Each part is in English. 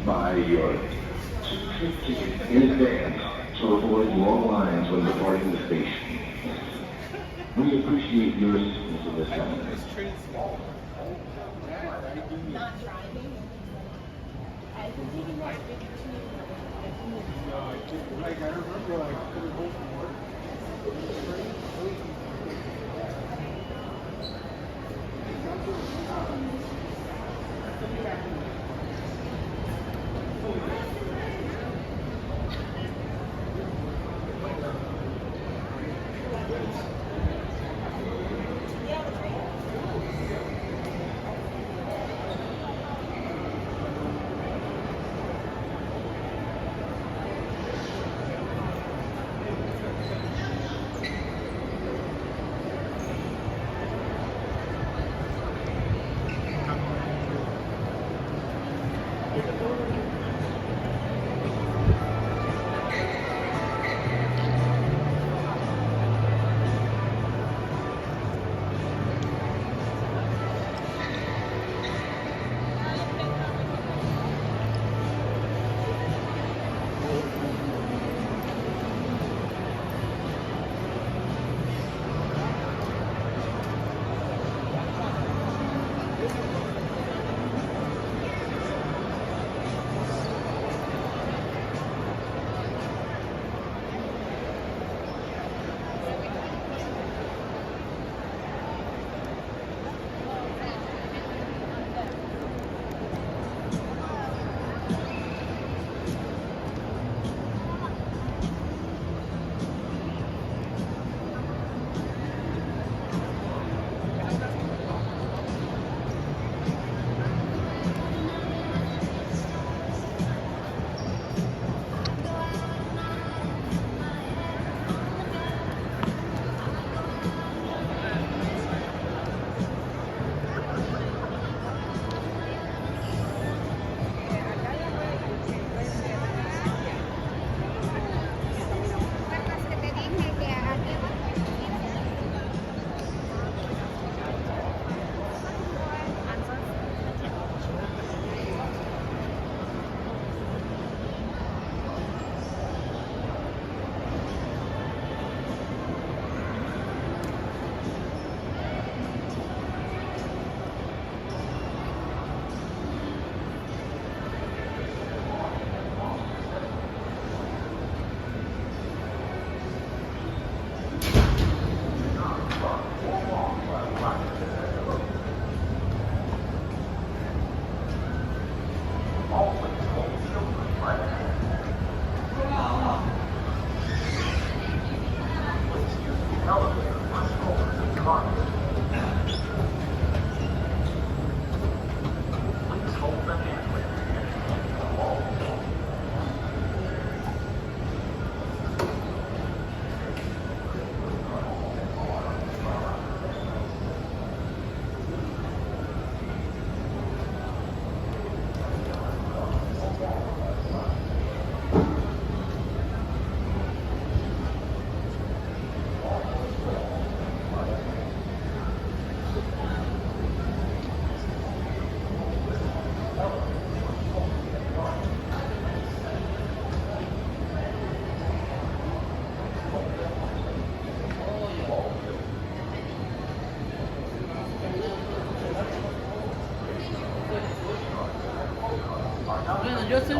Buy your ticket in advance to avoid long lines when departing the station. We appreciate your assistance in this matter. Not driving. I can take it next week too. Like, I remember, like, coming home from work.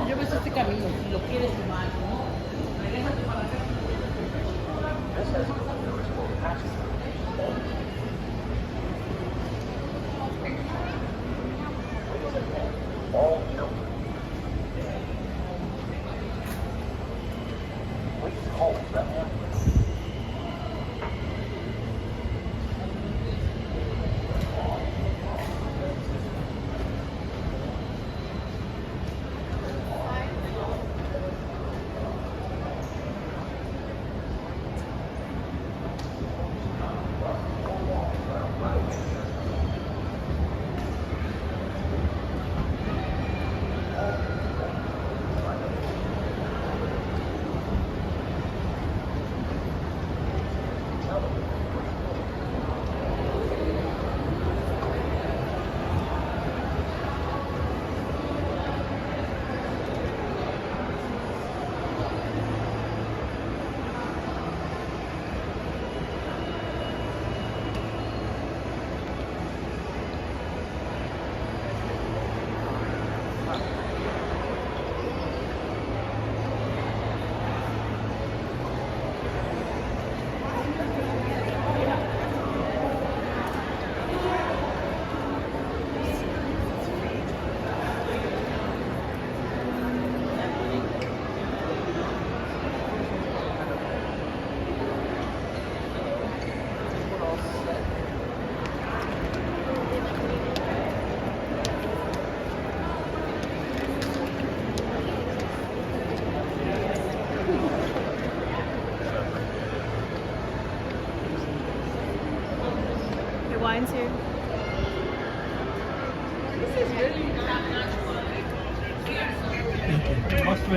Yo me sé este camino, si lo quieres tomar, ¿no? Regrésate para acá. It's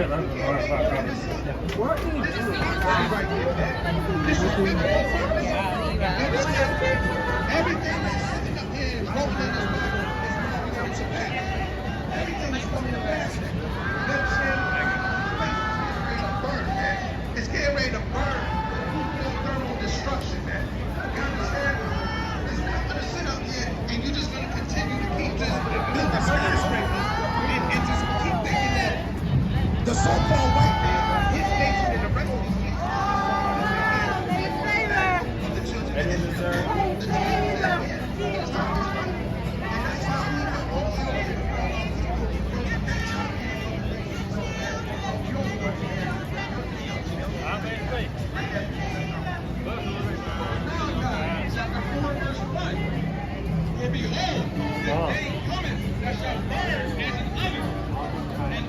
getting ready to burn. Thermal destruction, man. You understand? It's not gonna sit up here and you're just gonna continue to keep just building skyscrapers and just keep thinking that the so-called white man, his nation and the rest of these nations. The children of Israel. The children of Israel. And that's how we have all For behold, the day cometh that shall burn as an oven, and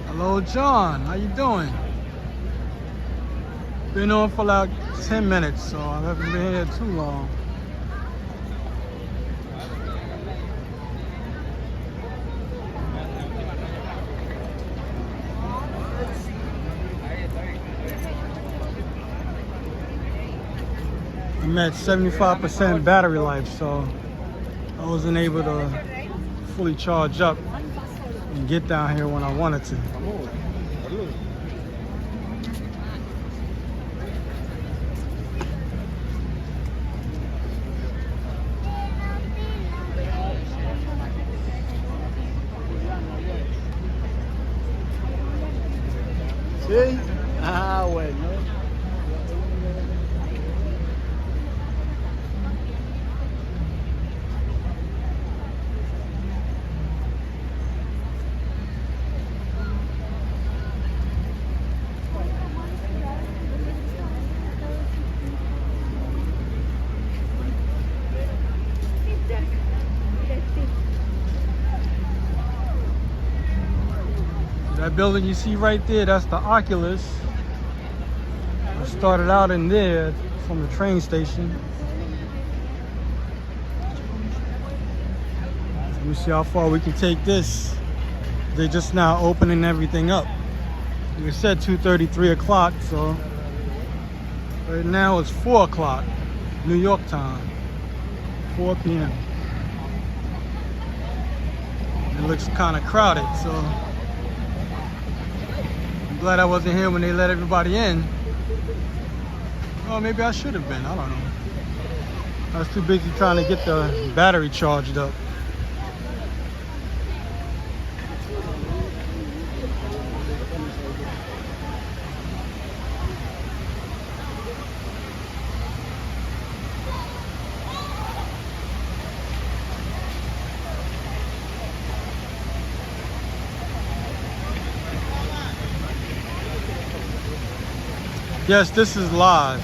Hello, John. How you doing? Been on for like 10 minutes, so I haven't been here too long. I'm at 75% battery life, so I wasn't able to fully charge up and get down here when I wanted to. Sí. Ah, bueno. That building you see right there, that's the Oculus. I started out in there from the train station. Let me see how far we can take this. They're just now opening everything up. It said 2:30, 3 o'clock, so right now it's 4 o'clock, New York time, 4 p.m. It looks kind of crowded, so glad I wasn't here when they let everybody in. Oh, maybe I should have been. I don't know. I was too busy trying to get the battery charged up. Yes, this is live.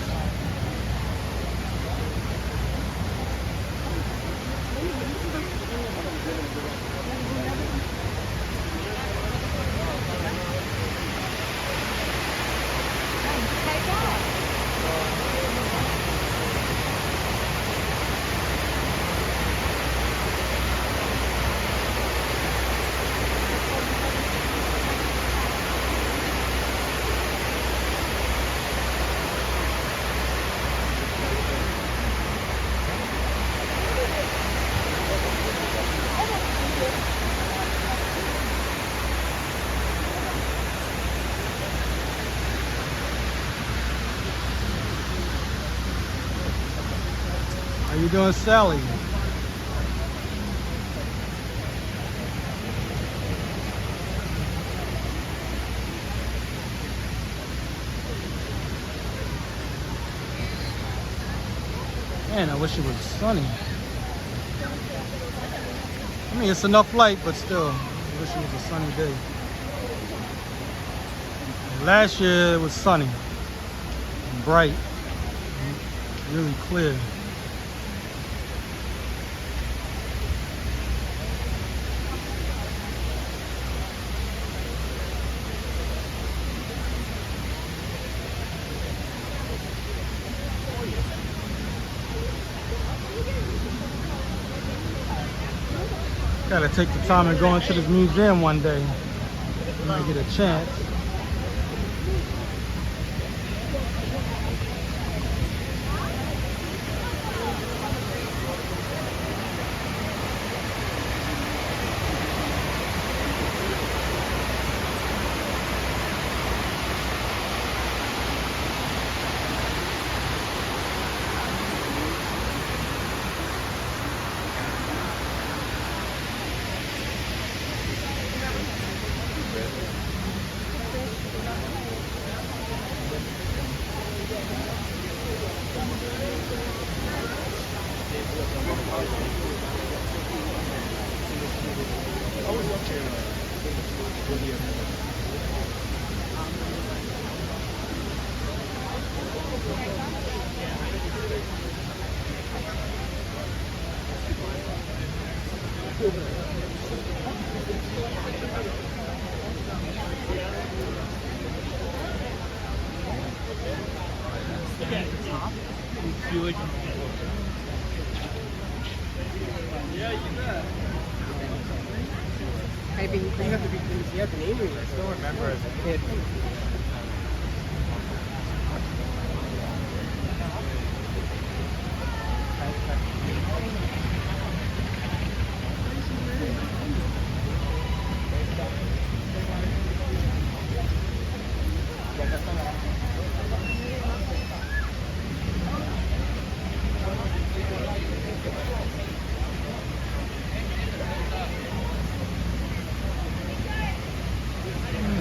How you doing, Sally? Man, I wish it was sunny. I mean, it's enough light, but still, I wish it was a sunny day. Last year it was sunny, and bright, and really clear. Gotta take the time and go into this museum one day when I get a chance. Maybe you have to be you have the name of it. I still remember as a kid.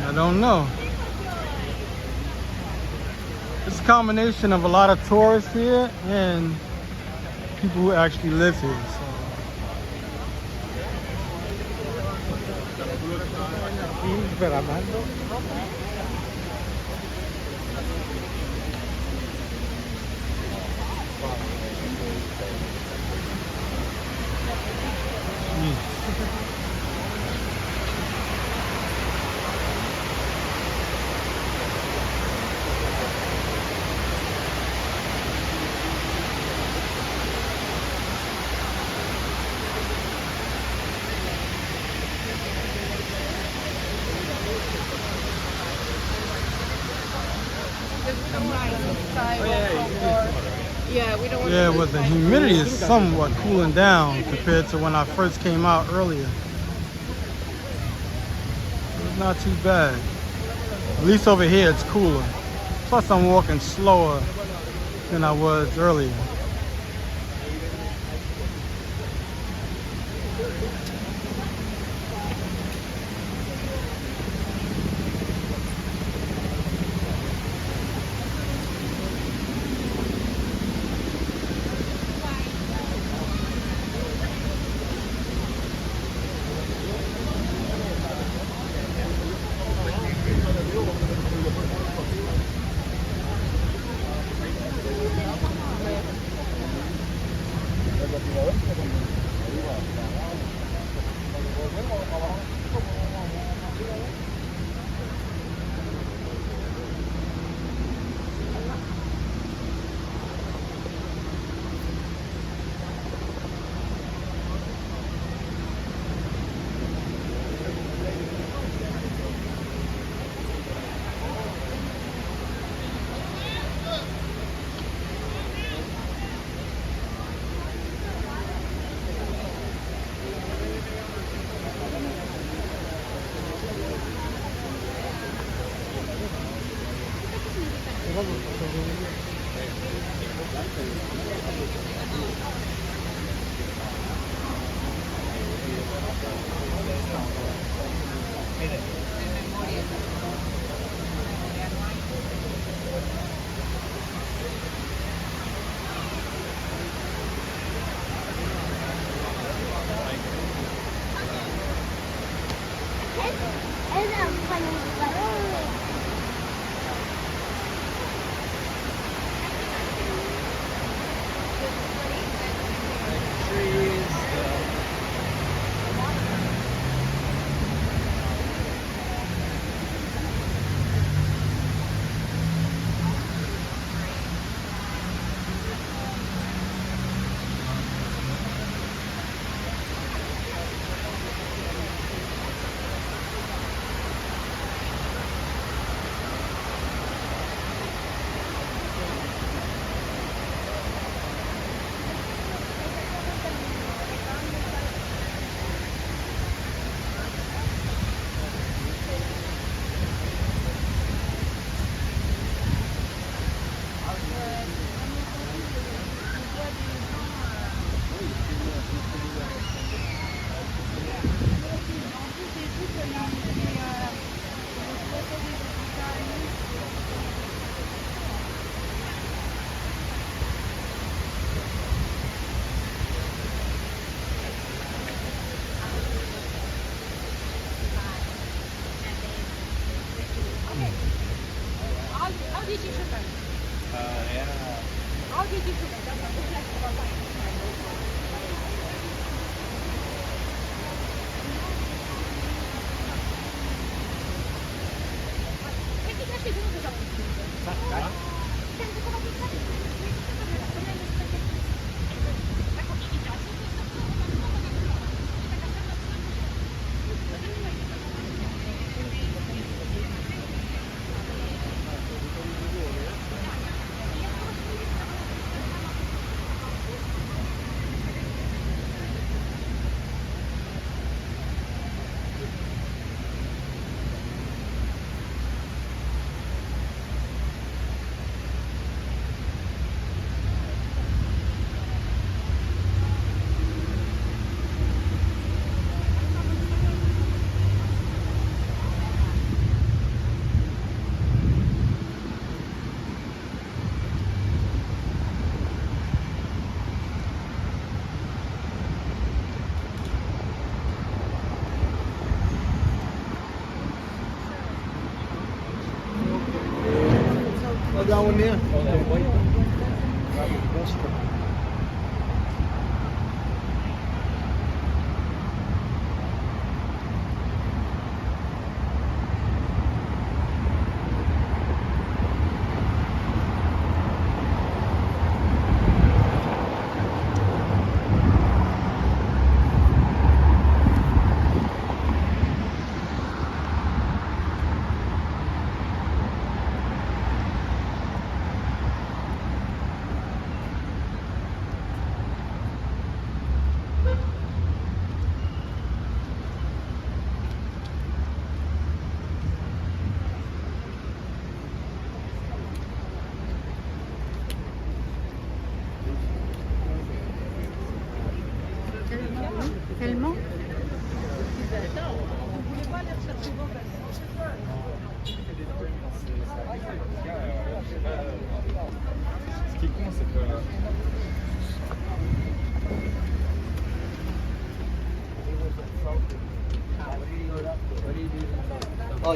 I don't know. It's a combination of a lot of tourists here and people who actually live here. So. Yeah, we don't want Yeah, well, the humidity is somewhat cooling down compared to when I first came out earlier. It's not too bad. At least over here it's cooler. Plus I'm walking slower than I was earlier. That one there.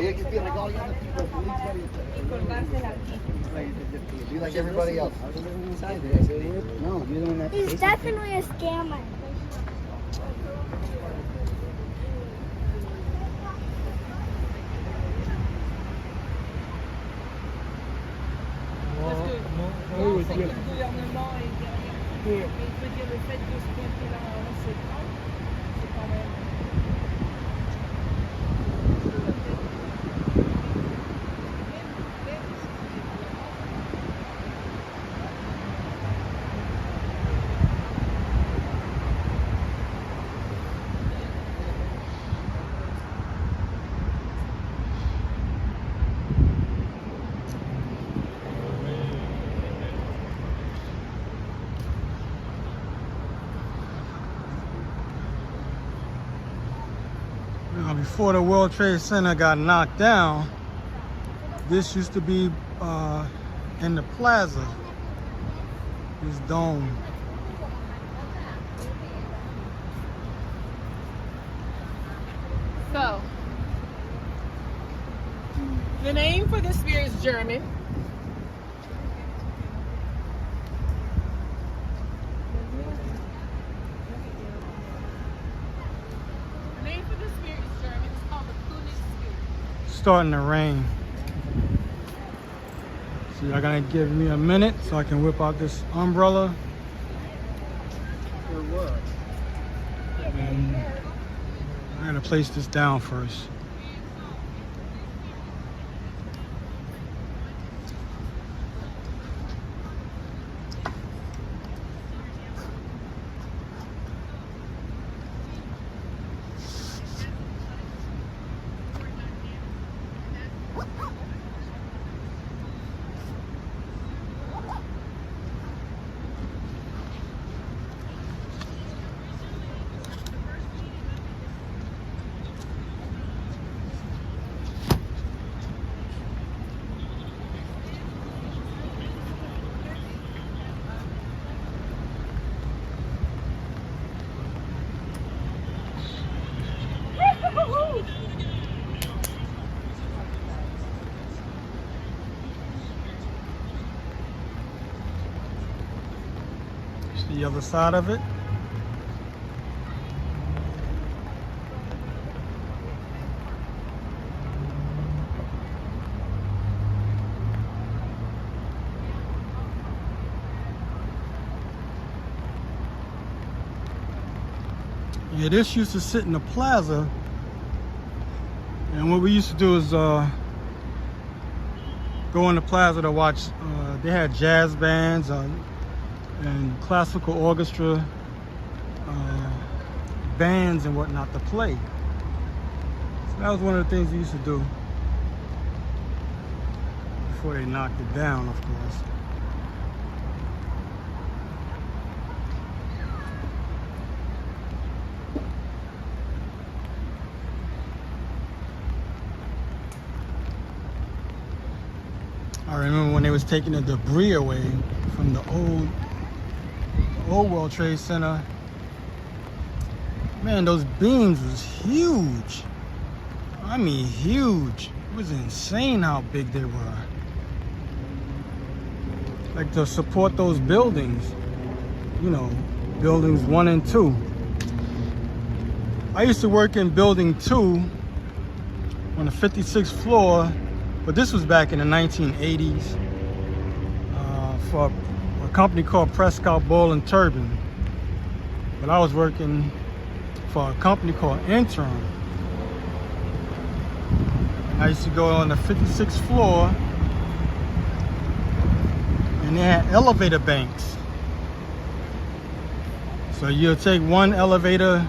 Be like everybody else. No, you don't have to. He's definitely a scammer. Parce que non, c'est que le gouvernement est derrière. Mais je veux dire, le fait de se pointer là en septembre, c'est quand même. Before the World Trade Center got knocked down, this used to be in the plaza, this dome. So, the name for this beer is German. The name for this beer is German. It's called the Königsberg. Starting to rain. So y'all gonna give me a minute so I can whip out this umbrella. For what? And I gotta place this down first. The other side of it. Yeah, this used to sit in the plaza, and what we used to do is go in the plaza to watch. They had jazz bands and classical orchestra bands and whatnot to play. So that was one of the things we used to do before they knocked it down, of course. I remember when they was taking the debris away from the old World Trade Center. Man, those beams was huge. I mean huge. It was insane how big they were. Like to support those buildings, you know, buildings 1 and 2. I used to work in building 2 on the 56th floor, but this was back in the 1980s for a company called Prescott Bowl and Turbine. But I was working for a company called Interim. I used to go on the 56th floor, and they had elevator banks. So you'll take one elevator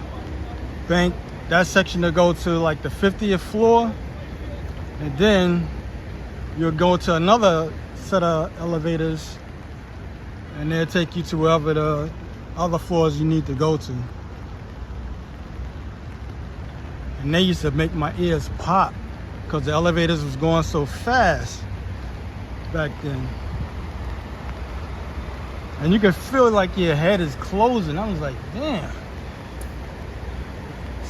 bank, that section to go to like the 50th floor, and then you'll go to another set of elevators, and they'll take you to wherever the other floors you need to go to. And they used to make my ears pop because the elevators was going so fast back then. And you could feel like your head is closing. I was like, damn.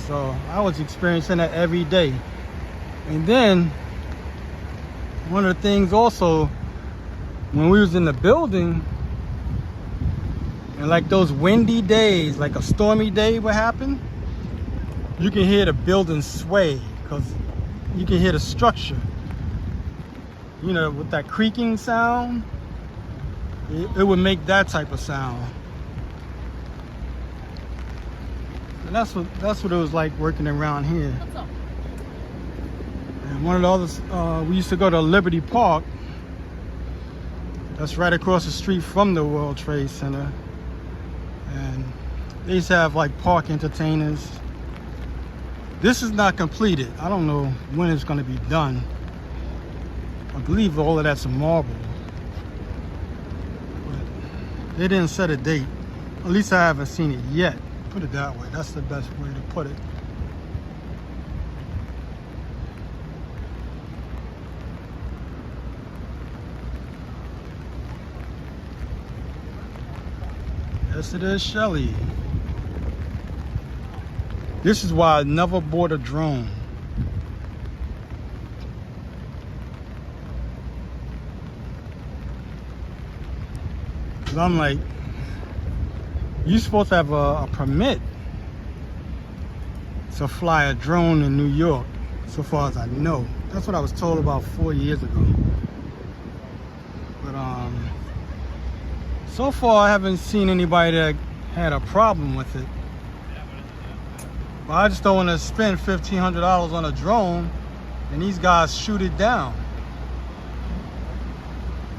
So I was experiencing that every day. And then one of the things also, when we was in the building, and like those windy days, like a stormy day would happen, you can hear the building sway because you can hear the structure. You know, with that creaking sound, it would make that type of sound. And that's what it was like working around here. What's up? And one of the others, we used to go to Liberty Park. That's right across the street from the World Trade Center. And they used to have like park entertainers. This is not completed. I don't know when it's going to be done. I believe all of that's marble. But they didn't set a date. At least I haven't seen it yet. Put it that way. That's the best way to put it. Yes, it is Shelly. This is why I never bought a drone. Cause I'm like, you're supposed to have a permit to fly a drone in New York, so far as I know. That's what I was told about 4 years ago. But so far I haven't seen anybody that had a problem with it. But I just don't want to spend $1,500 on a drone and these guys shoot it down.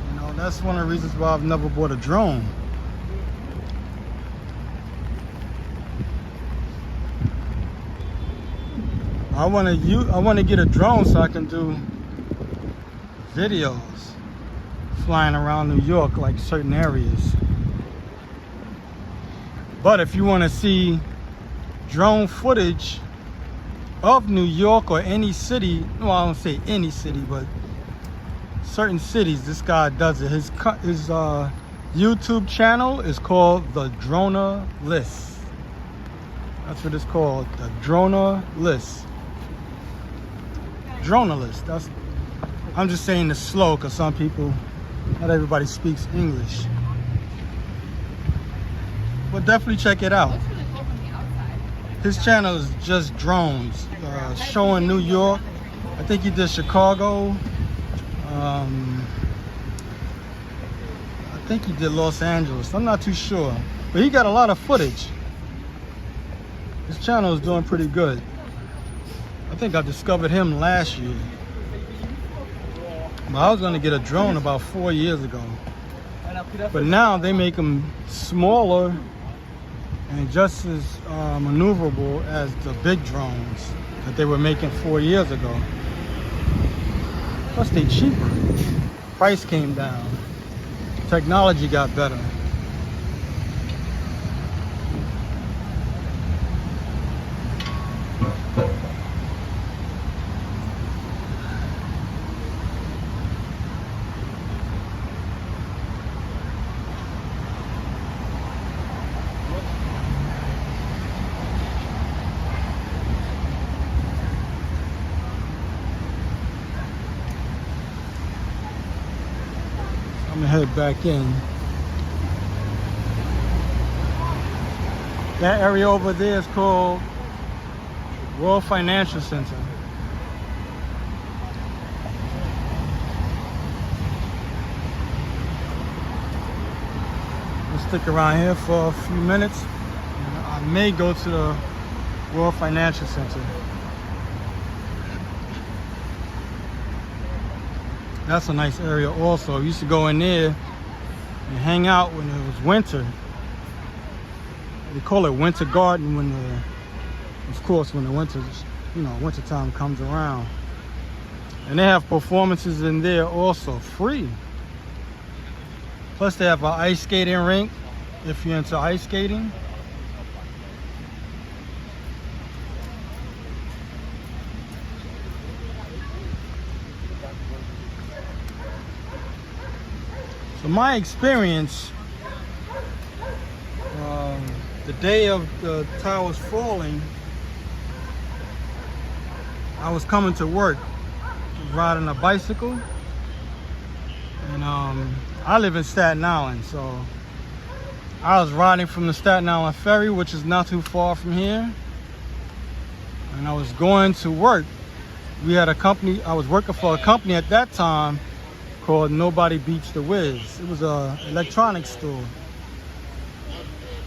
You know, that's one of the reasons why I've never bought a drone. I want to get a drone so I can do videos flying around New York, like certain areas. But if you want to see drone footage of New York or any city, well, I don't say any city, but certain cities, this guy does it. His YouTube channel is called The Droner List. That's what it's called, The Droner List. Droner List. I'm just saying it's slow because some people, not everybody speaks English. But definitely check it out. Looks really cool from the outside. His channel is just drones, showing New York. I think he did Chicago. I think he did Los Angeles. I'm not too sure. But he got a lot of footage. His channel is doing pretty good. I think I discovered him last year. But I was going to get a drone about 4 years ago. But now they make them smaller and just as maneuverable as the big drones that they were making 4 years ago. Plus they cheaper. Price came down. Technology got better. I'm gonna head back in. That area over there is called World Financial Center. We'll stick around here for a few minutes. I may go to the World Financial Center. That's a nice area also. I used to go in there and hang out when it was winter. They call it Winter Garden when of course, when the winter time comes around. And they have performances in there also, free. Plus they have an ice skating rink if you're into ice skating. So my experience, the day of the towers falling, I was coming to work riding a bicycle. And I live in Staten Island, so I was riding from the Staten Island ferry, which is not too far from here. And I was going to work. We had a company, I was working for a company at that time called Nobody Beats the Wiz. It was a electronics store.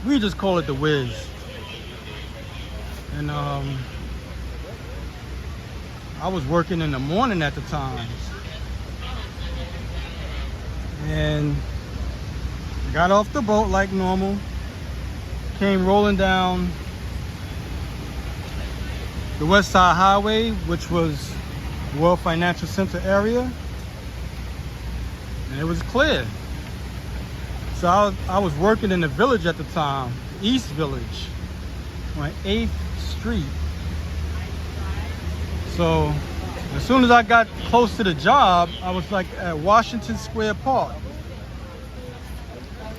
We just call it the Wiz. And I was working in the morning at the time. And got off the boat like normal. Came rolling down the West Side Highway, which was World Financial Center area. And it was clear. So I was working in the village at the time, East Village, on 8th Street. So as soon as I got close to the job, I was like at Washington Square Park.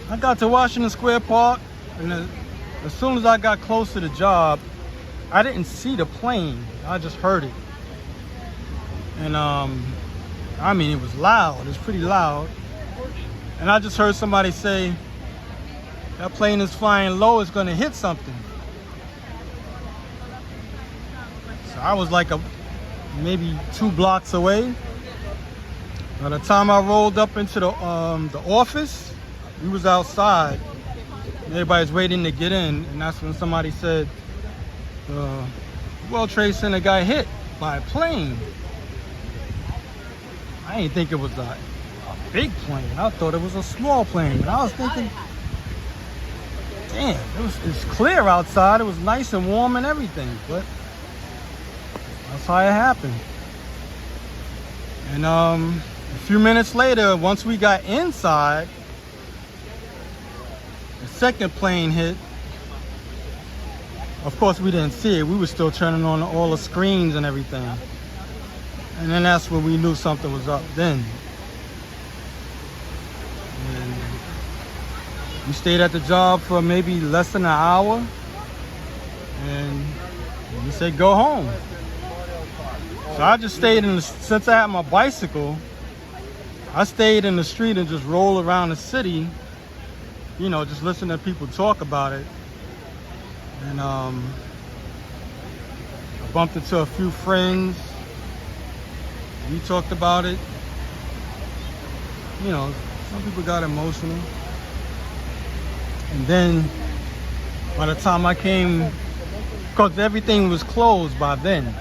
I got to Washington Square Park, and as soon as I got close to the job, I didn't see the plane. I just heard it. And I mean, it was loud. It was pretty loud. And I just heard somebody say, that plane is flying low, it's gonna hit something. So I was like maybe 2 blocks away. By the time I rolled up into the office, we was outside. Everybody's waiting to get in, and that's when somebody said, World Trade Center got hit by a plane. I didn't think it was a big plane. I thought it was a small plane. But I was thinking, damn, it's clear outside. It was nice and warm and everything. But that's how it happened. And a few minutes later, once we got inside, the second plane hit. Of course, we didn't see it. We were still turning on all the screens and everything. And then that's when we knew something was up then. And we stayed at the job for maybe less than an hour. And we said, go home. So I just stayed since I had my bicycle, I stayed in the street and just rolled around the city, you know, just listening to people talk about it. And I bumped into a few friends. We talked about it. You know, some people got emotional. And then by the time I came, because everything was closed by then.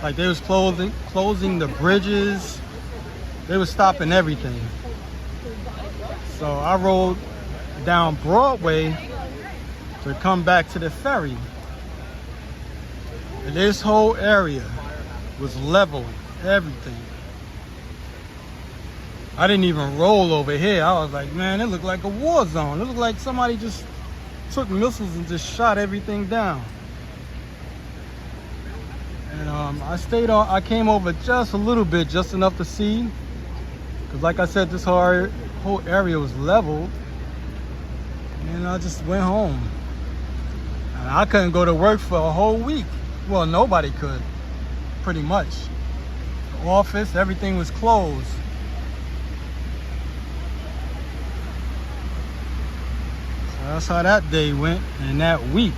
Like they was closing the bridges. They were stopping everything. So I rode down Broadway to come back to the ferry. And this whole area was leveled, everything. I didn't even roll over here. I was like, man, it looked like a war zone. It looked like somebody just took missiles and just shot everything down. And I came over just a little bit, just enough to see. Because like I said, this whole area was leveled. And I just went home. And I couldn't go to work for a whole week. Well, nobody could, pretty much. The office, everything was closed. So that's how that day went, and that week.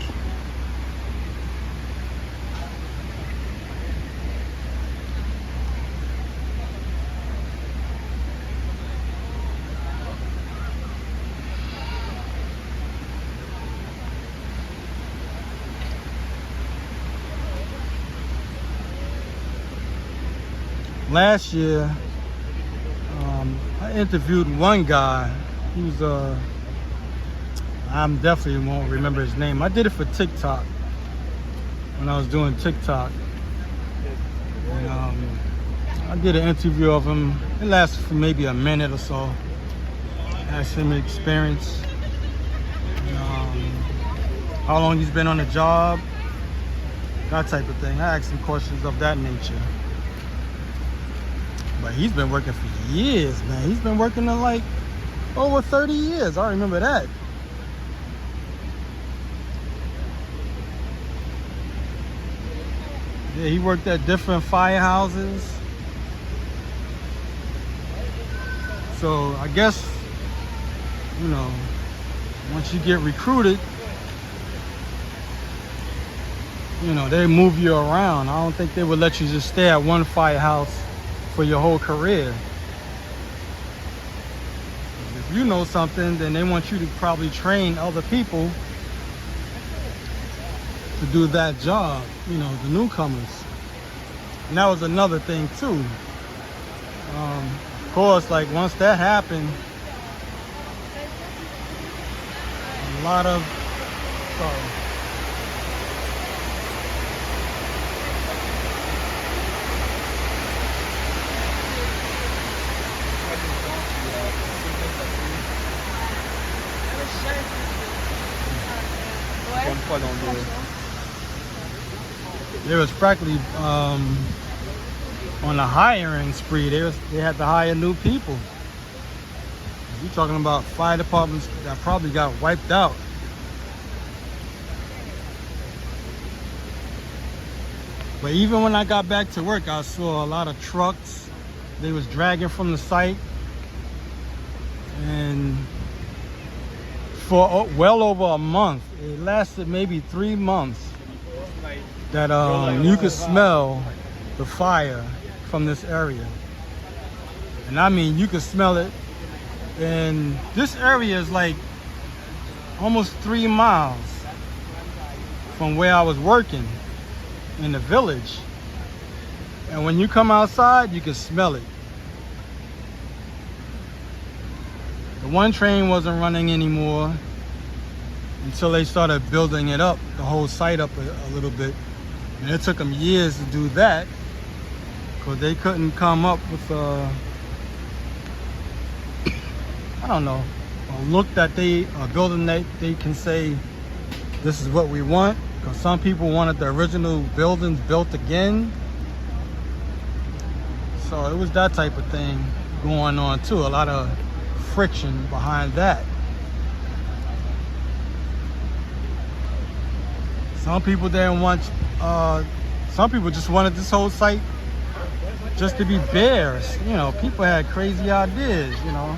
Last year, I interviewed one guy. He was I definitely won't remember his name. I did it for TikTok when I was doing TikTok. And I did an interview of him. It lasted for maybe a minute or so. Asked him his experience, and, how long he's been on the job, that type of thing. I asked him questions of that nature. But he's been working for years, man. He's been working in like over 30 years. I remember that. Yeah, he worked at different firehouses. So I guess, you know, once you get recruited, you know, they move you around. I don't think they would let you just stay at one firehouse for your whole career. If you know something, then they want you to probably train other people to do that job, you know, the newcomers. And that was another thing too. Of course, like once that happened, a lot of, they was practically on a hiring spree. They had to hire new people. You're talking about fire departments that probably got wiped out. But even when I got back to work, I saw a lot of trucks. They was dragging from the site. And for well over a month, it lasted maybe 3 months, that you could smell the fire from this area. And I mean, you could smell it. And this area is like almost 3 miles from where I was working in the village. And when you come outside, you can smell it. The one train wasn't running anymore until they started building it up, the whole site up a little bit. And it took them years to do that because they couldn't come up with I don't know, a look that a building that they can say, this is what we want. Because some people wanted the original buildings built again. So it was that type of thing going on too. A lot of friction behind that. Some people didn't want, some people just wanted this whole site just to be bare. You know, people had crazy ideas, you know.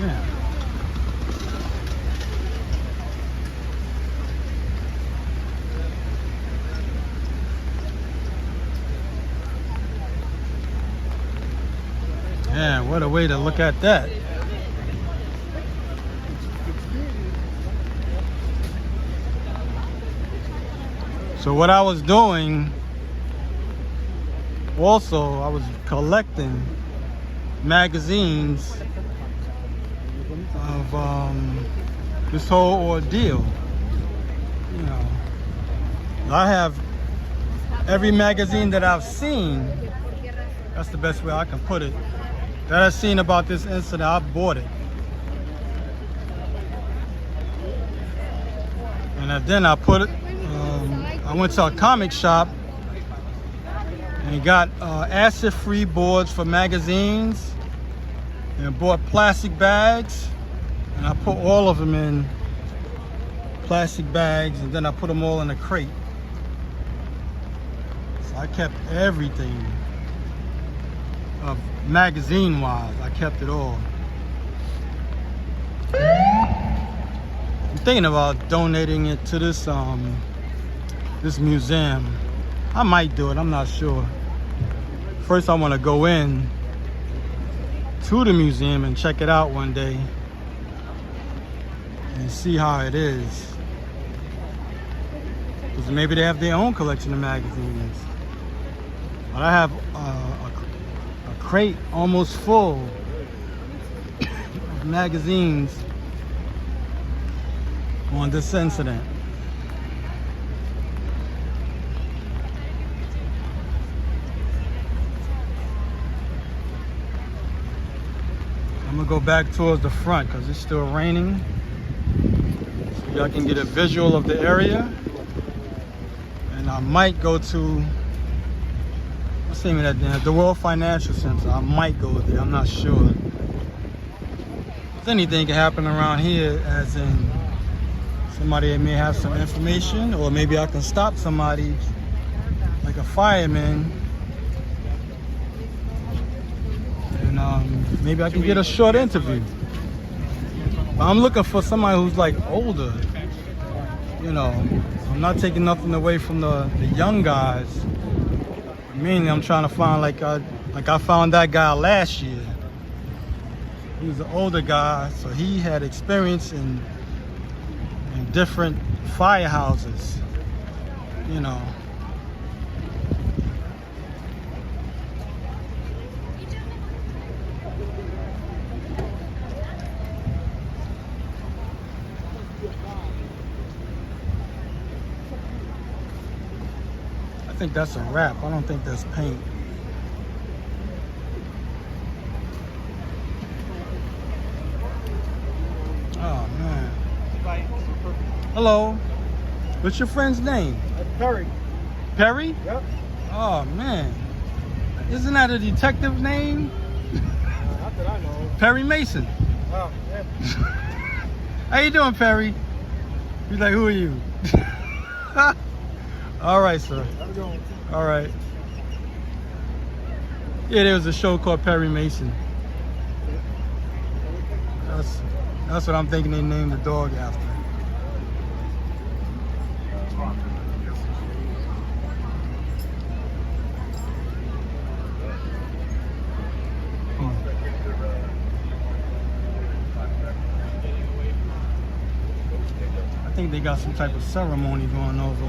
Yeah. Yeah, what a way to look at that. So what I was doing, also, I was collecting magazines of this whole ordeal. You know, I have every magazine that I've seen, that's the best way I can put it, that I've seen about this incident. I bought it. And then I put it, I went to a comic shop and got acid-free boards for magazines and bought plastic bags, and I put all of them in plastic bags, and then I put them all in a crate. So I kept everything magazine-wise. I kept it all. I'm thinking about donating it to this this museum. I might do it, I'm not sure. First I want to go in to the museum and check it out one day and see how it is. Because maybe they have their own collection of magazines. But I have a crate almost full of magazines on this incident. I'm gonna go back towards the front because it's still raining, so y'all can get a visual of the area. And I might go to, what's the name of that, the World Financial Center. I might go there, I'm not sure. If anything can happen around here, as in somebody may have some information, or maybe I can stop somebody, like a fireman, maybe I can get a short interview. But I'm looking for somebody who's like older. You know, I'm not taking nothing away from the young guys. Mainly, I'm trying to find like I found that guy last year. He was an older guy, so he had experience in different firehouses. You know. I think that's a wrap. I don't think that's paint. Oh man. Hello. What's your friend's name? Perry. Perry? Yep. Oh man. Isn't that a detective name? Not that I know. Perry Mason. Oh, yeah. How you doing, Perry? He's like, who are you? All right, sir. How's it going? All right. Yeah, there was a show called Perry Mason. That's what I'm thinking they named the dog after. I think they got some type of ceremony going over.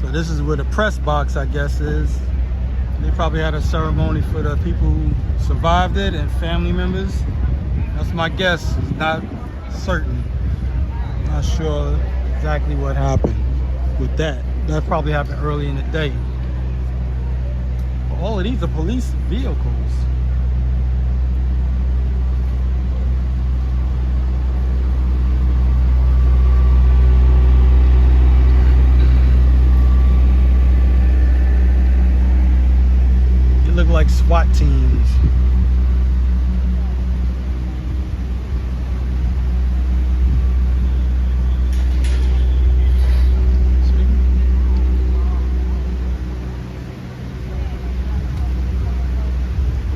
So this is where the press box, I guess, is. They probably had a ceremony for the people who survived it and family members. That's my guess. It's not certain. Not sure exactly what happened with that. That probably happened early in the day. But all of these are police vehicles. They look like SWAT teams.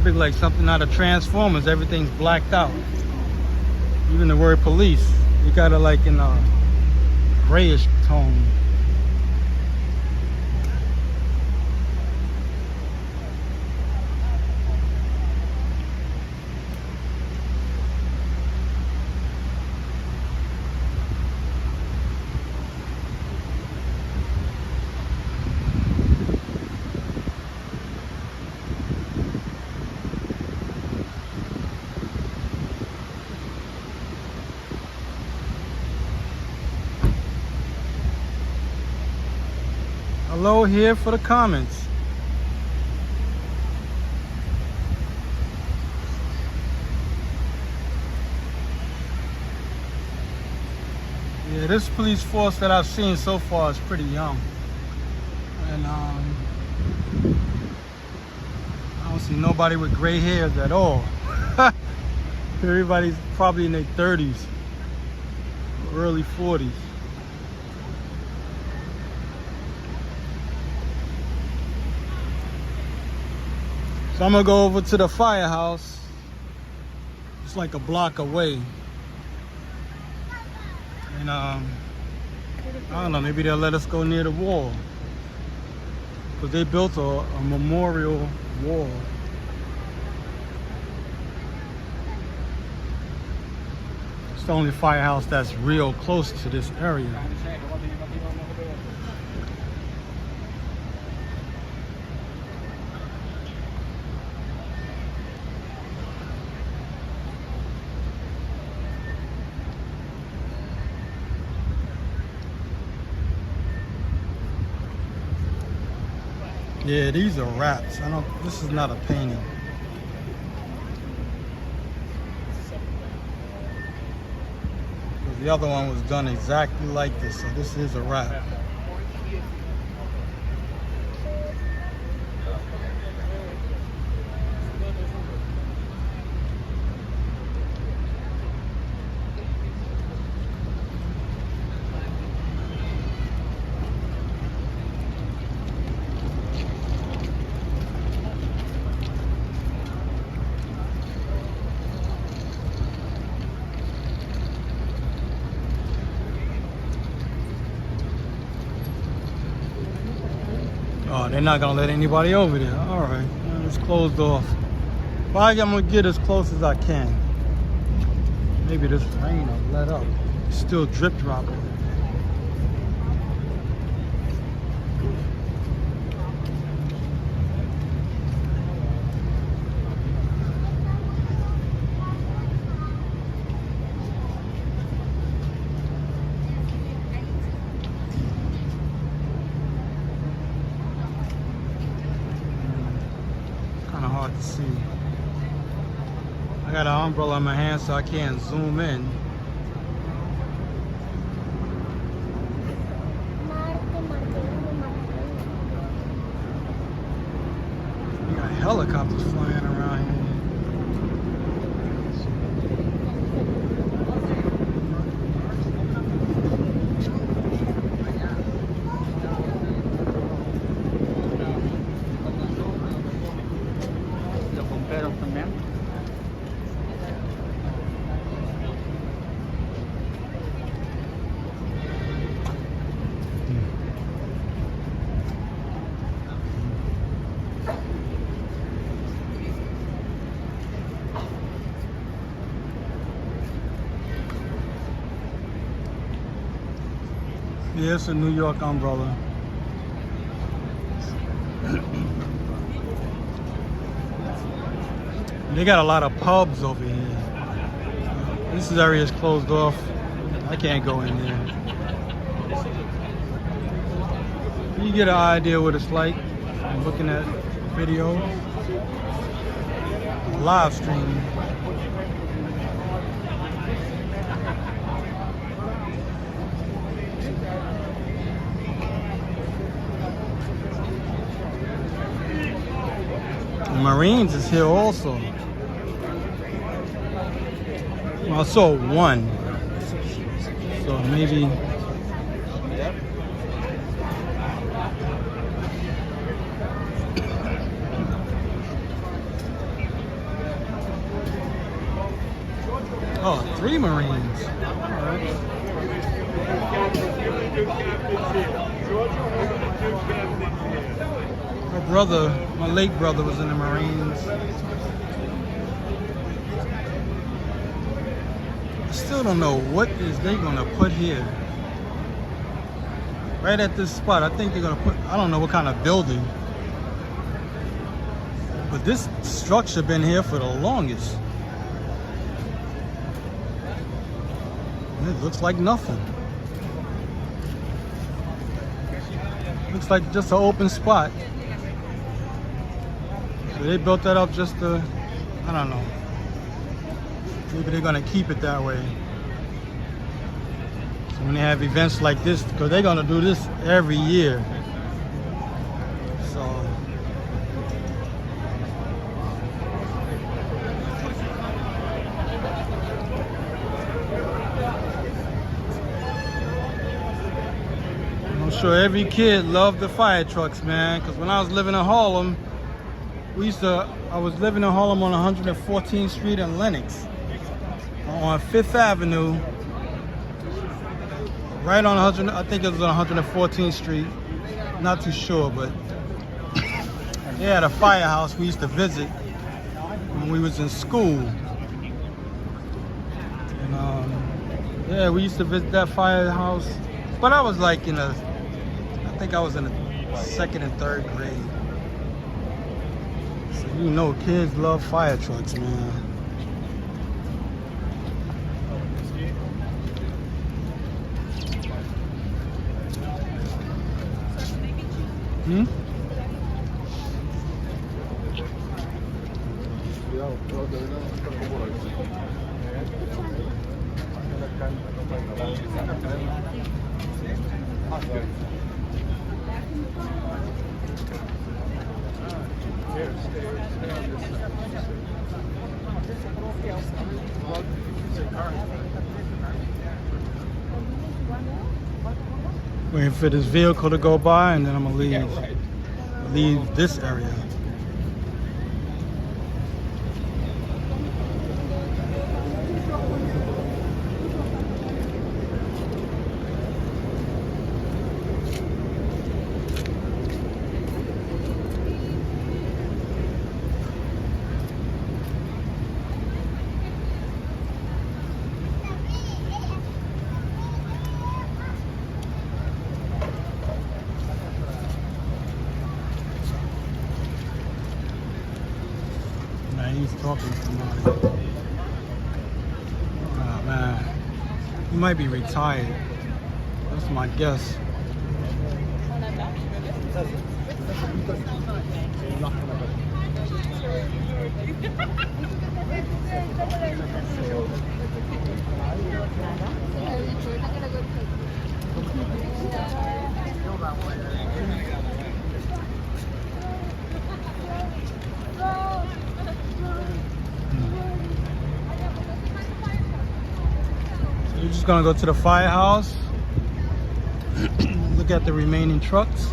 Look like something out of Transformers. Everything's blacked out. Even the word police, you got it like in a grayish tone. Hello here for the comments. Yeah, this police force that I've seen so far is pretty young. And I don't see nobody with gray hairs at all. Everybody's probably in their 30s, early 40s. So I'm gonna go over to the firehouse. It's like a block away. And I don't know, maybe they'll let us go near the wall. Because they built a memorial wall. It's the only firehouse that's real close to this area. Yeah, these are wraps. This is not a painting. Because the other one was done exactly like this, so this is a wrap. Oh, they're not gonna let anybody over there. All right, well, it's closed off. Well, I'm gonna get as close as I can. Maybe this rain will let up. It's still drip dropping. Kind of hard to see. I got an umbrella in my hand so I can't zoom in. You got helicopters flying around here. Los bomberos también. Yeah, it's a New York umbrella. They got a lot of pubs over here. This area is closed off. I can't go in there. You get an idea what it's like looking at videos, live streaming. The Marines is here also. Well, I saw one, so maybe. Oh, 3 Marines. All right. My late brother was in the Marines. I still don't know what is they gonna put here. Right at this spot, I think they're gonna put, I don't know what kind of building. But this structure been here for the longest. And it looks like nothing. Looks like just an open spot. So they built that up just to, I don't know. Maybe they're gonna keep it that way. So when they have events like this, because they're gonna do this every year. So. I'm sure every kid loved the fire trucks, man, because when I was living in Harlem, I was living in Harlem on 114th Street in Lenox. On 5th Avenue, right on 100, I think it was on 114th Street, not too sure, but they had a firehouse we used to visit when we was in school. And yeah, we used to visit that firehouse, but I was like I think I was in the 2nd and 3rd grade. So you know kids love fire trucks, man. Hmm? Waiting for this vehicle to go by, and then I'm gonna leave this area. man, he's talking to somebody. Oh man, he might be retired. That's my guess. So you're just gonna go to the firehouse, look at the remaining trucks.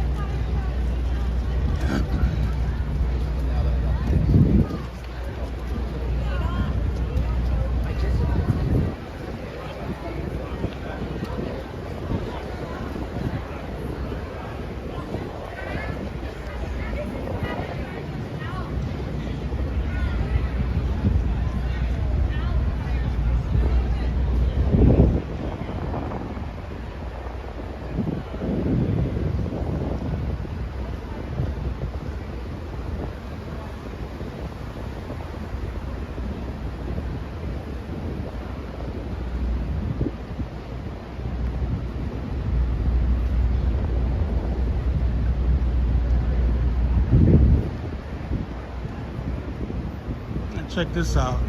Check this out.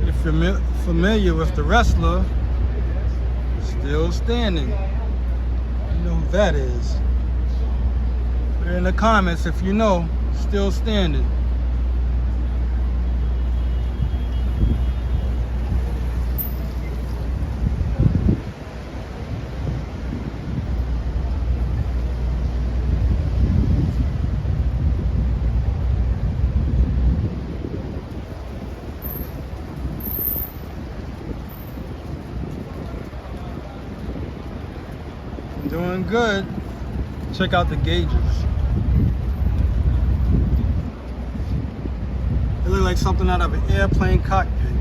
If you're familiar with the wrestler, still standing. You know who that is. Put it in the comments if you know, still standing. Doing good. Check out the gauges. They look like something out of an airplane cockpit.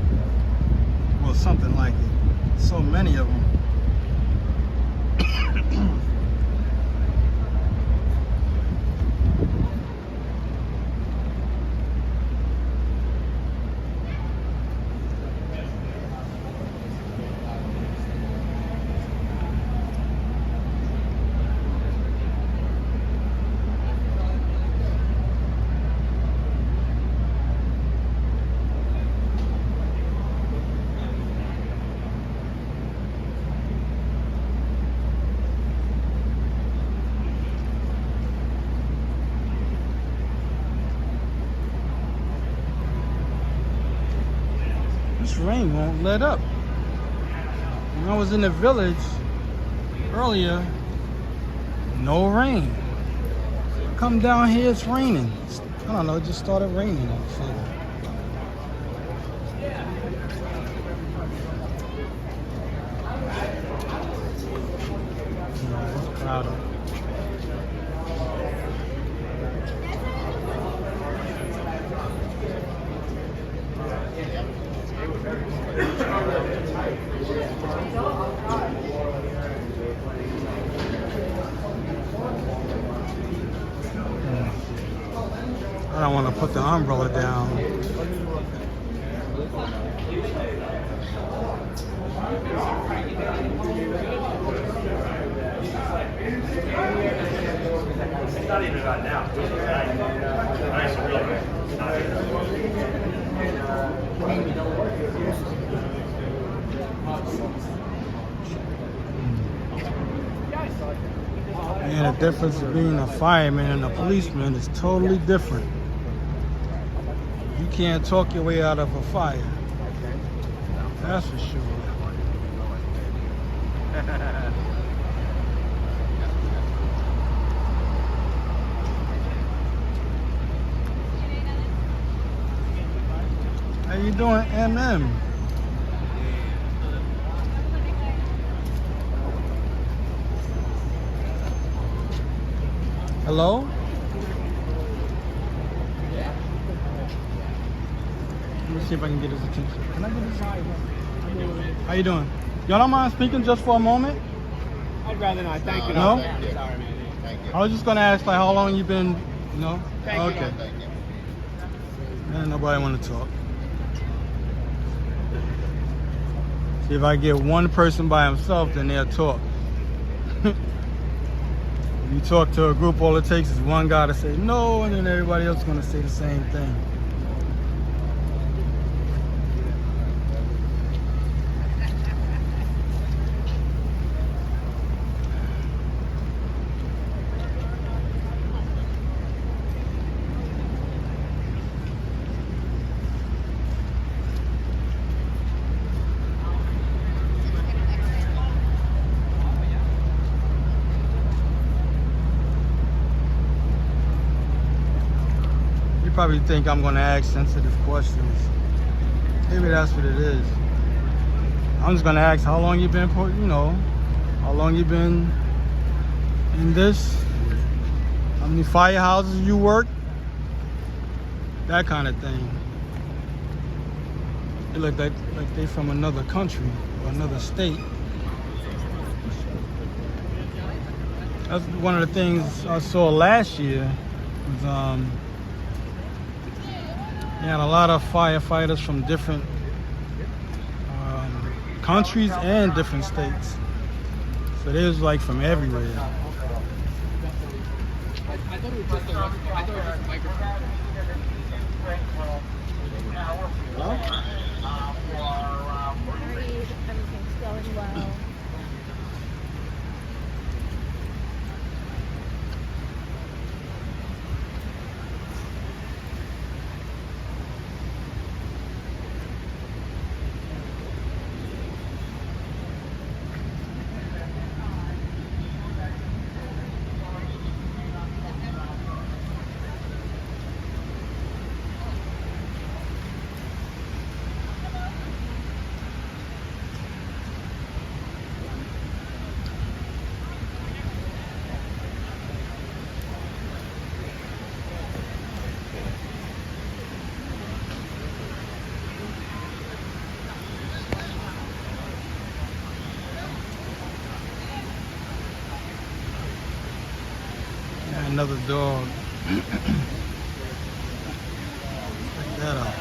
Well, something like it. So many of them. This rain won't let up. When I was in the village earlier, no rain. Come down here, it's raining. I don't know, it just started raining all of a sudden. Yeah, it's crowded. I don't want to put the umbrella down. It's not even about now. Nice and real good. And the difference of being a fireman and a policeman is totally different. You can't talk your way out of a fire. That's for sure. How you doing, MM? Hello? Let me see if I can get his attention. Can I get his attention? How you doing? Y'all don't mind speaking just for a moment? I'd rather not. Thank you. No? Sorry, man. Thank you. I was just gonna ask like how long you been, you know? Thank you. Okay. Thank you. And nobody want to talk. See, if I get one person by himself, then they'll talk. If you talk to a group, all it takes is one guy to say no, and then everybody else is going to say the same thing. You probably think I'm going to ask sensitive questions. Maybe that's what it is. I'm just going to ask how long you been, how long you been in this, how many firehouses you work, that kind of thing. They look like they from another country or another state. That's one of the things I saw last year. Was, they had a lot of firefighters from different countries and different states. So they was like from everywhere. I thought it was just a microphone. Everything's going well. Another dog. Check that out.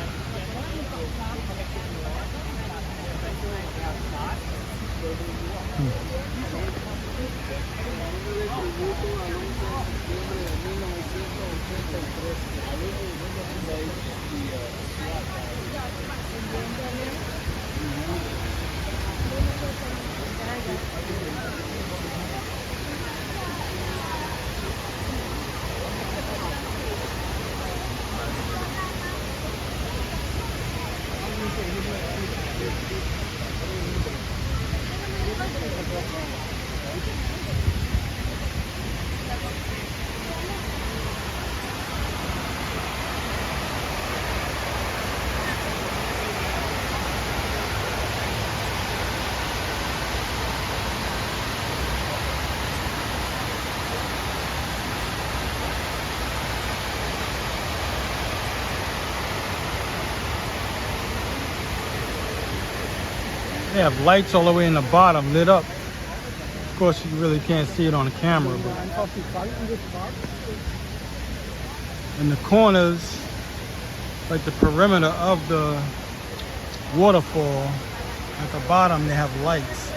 They have lights all the way in the bottom lit up. Of course, you really can't see it on the camera, but in the corners, like the perimeter of the waterfall, at the bottom they have lights.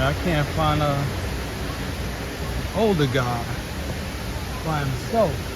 I can't find a older guy by himself.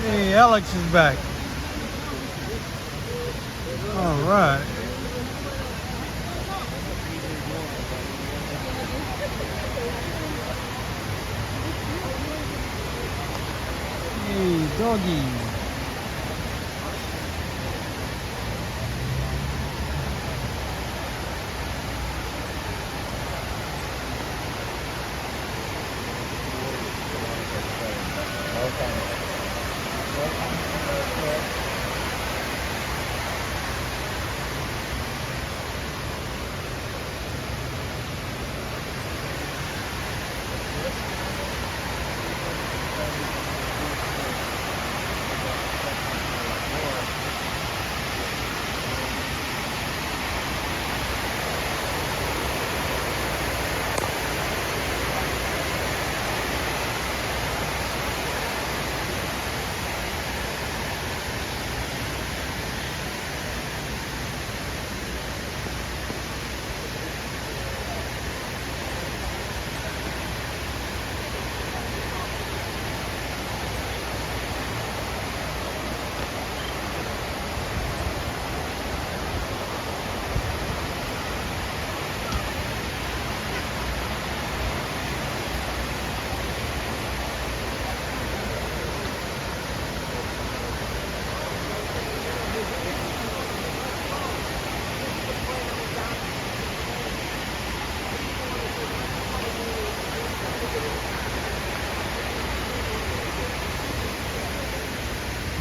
Hey, Alex is back. All right. Hey, doggy.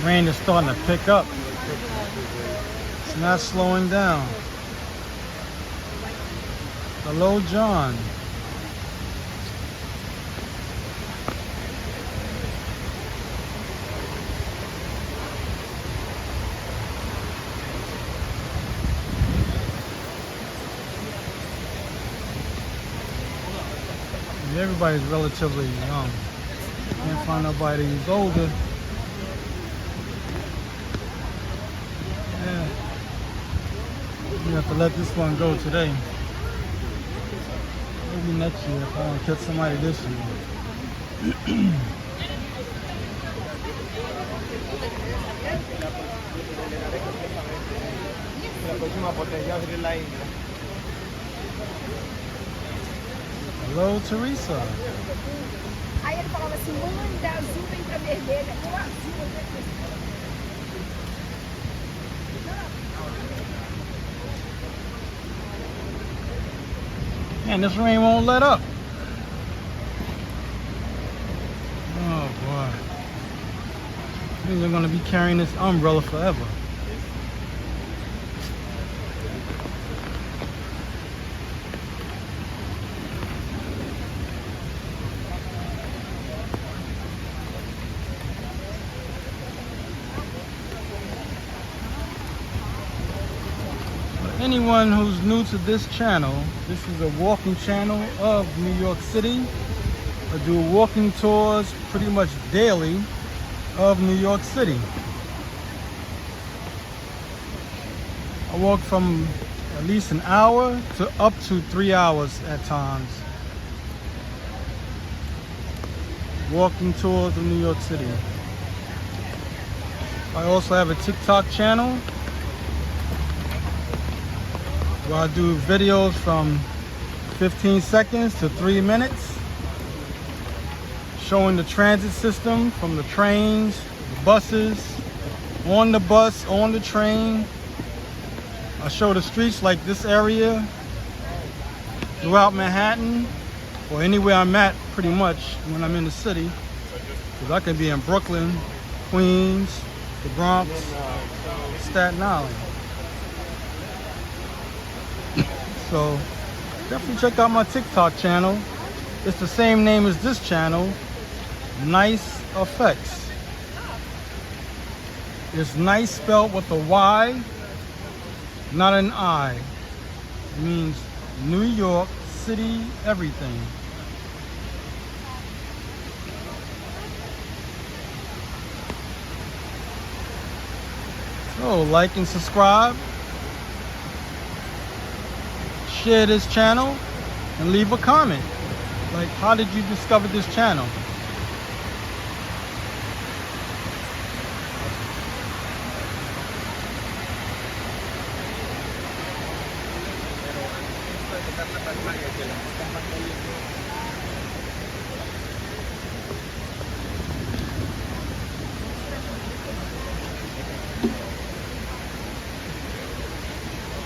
Rain is starting to pick up. It's not slowing down. Hello, John. Everybody's relatively young. Can't find nobody who's older. Yeah. We have to let this one go today. Maybe next year if I want to catch somebody this year. Hello, Teresa. Aí ele falava assim, mãe, da azul vem pra vermelha. O azul, Man, this rain won't let up. Oh boy. Means I'm gonna be carrying this umbrella forever. anyone who's new to this channel, this is a walking channel of New York City. I do walking tours pretty much daily of New York City. I walk from at least an hour to up to 3 hours at times. Walking tours of New York City. I also have a TikTok channel where I do videos from 15 seconds to 3 minutes, showing the transit system from the trains, the buses, on the bus, on the train. I show the streets like this area throughout Manhattan, or anywhere I'm at pretty much when I'm in the city. Because I can be in Brooklyn, Queens, the Bronx, Staten Island. So definitely check out my TikTok channel. It's the same name as this channel, Nice Effects. It's nice spelled with a Y, not an I. It means New York City everything. So like and subscribe, share this channel, and leave a comment. Like, how did you discover this channel?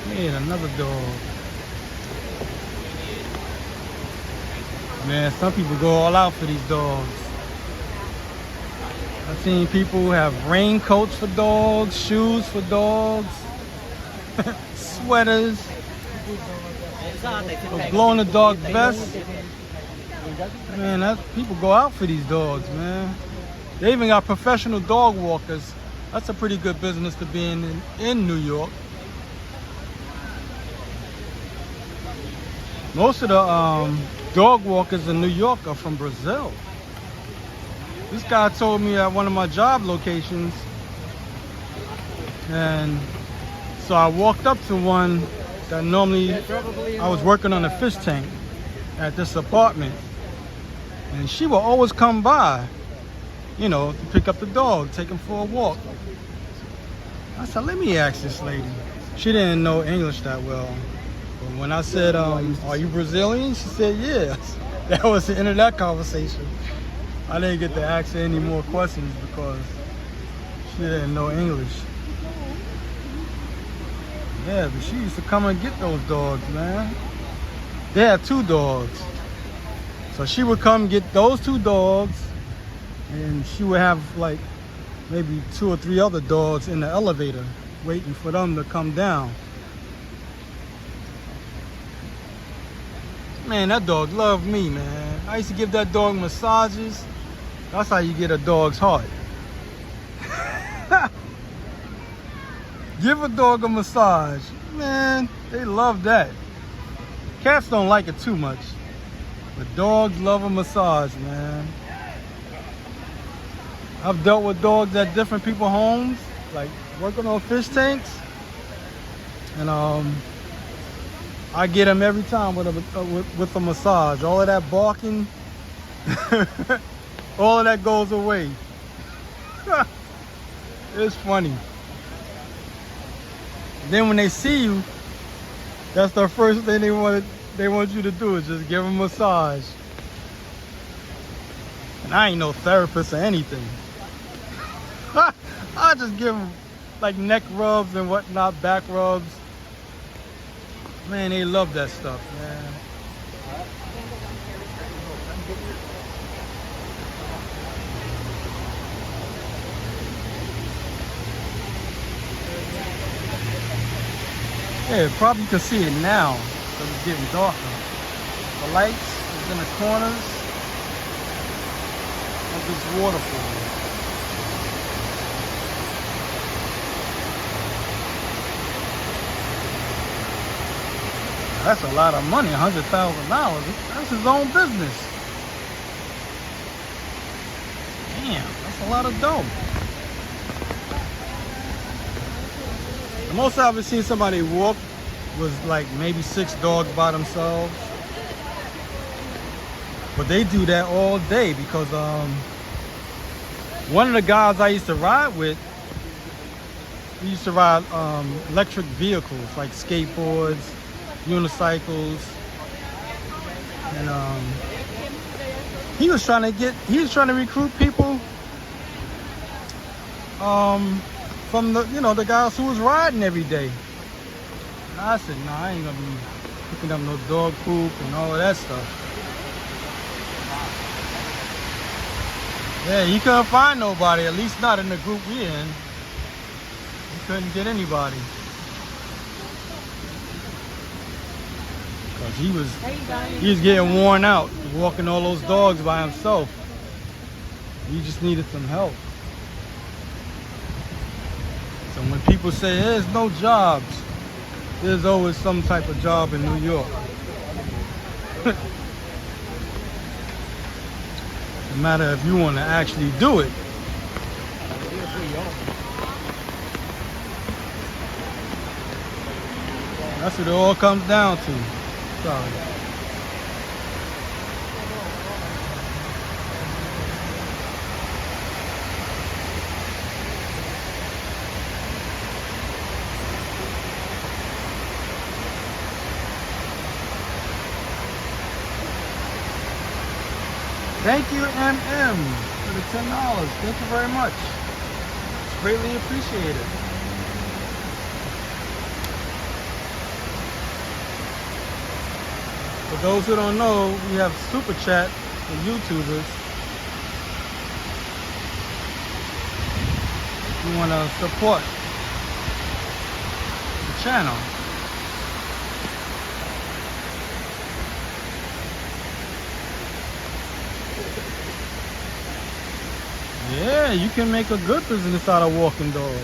Man, another dog. Man, some people go all out for these dogs. I've seen people have raincoats for dogs, shoes for dogs, sweaters, a glow-in-the-dark vest. Man, people go out for these dogs, man. They even got professional dog walkers. That's a pretty good business to be in New York. Most of the dog walkers in New York are from Brazil. This guy told me at one of my job locations, and so I walked up to one that normally I was working on a fish tank at this apartment, and she will always come by, you know, to pick up the dog, take him for a walk. I said, let me ask this lady. She didn't know English that well. But when I said, are you Brazilian? She said, yes. That was the end of that conversation. I didn't get to ask her any more questions because she didn't know English. Yeah, but she used to come and get those dogs, man. They had 2 dogs. So she would come get those 2 dogs, and she would have like maybe 2 or 3 other dogs in the elevator waiting for them to come down. Man, that dog loved me, man. I used to give that dog massages. That's how you get a dog's heart. Give a dog a massage. Man, they love that. Cats don't like it too much, but dogs love a massage, man. I've dealt with dogs at different people's homes, like working on fish tanks, and I get them every time with a massage. All of that barking, all of that goes away. It's funny. Then when they see you, that's the first thing they want you to do is just give them a massage. And I ain't no therapist or anything. I just give them like neck rubs and whatnot, back rubs. Man, they love that stuff, man. Yeah, probably you can see it now because it's getting darker. The lights is in the corners of this waterfall. That's a lot of money, $100,000. That's his own business. Damn, that's a lot of dough. The most I've ever seen somebody walk was like maybe 6 dogs by themselves. But they do that all day because one of the guys I used to ride with, we used to ride electric vehicles like skateboards, unicycles, and he was trying to recruit people from the guys who was riding every day. And I said, nah, I ain't gonna be picking up no dog poop and all of that stuff. Yeah, he couldn't find nobody, at least not in the group we in. He couldn't get anybody. Cause he was getting worn out, walking all those dogs by himself. He just needed some help. So when people say there's no jobs, there's always some type of job in New York. No matter if you want to actually do it. That's what it all comes down to. Sorry. Thank you, MM, for the $10. Thank you very much. It's greatly appreciated. For those who don't know, we have Super Chat for YouTubers. If you want to support the channel. Yeah, you can make a good business out of walking dogs.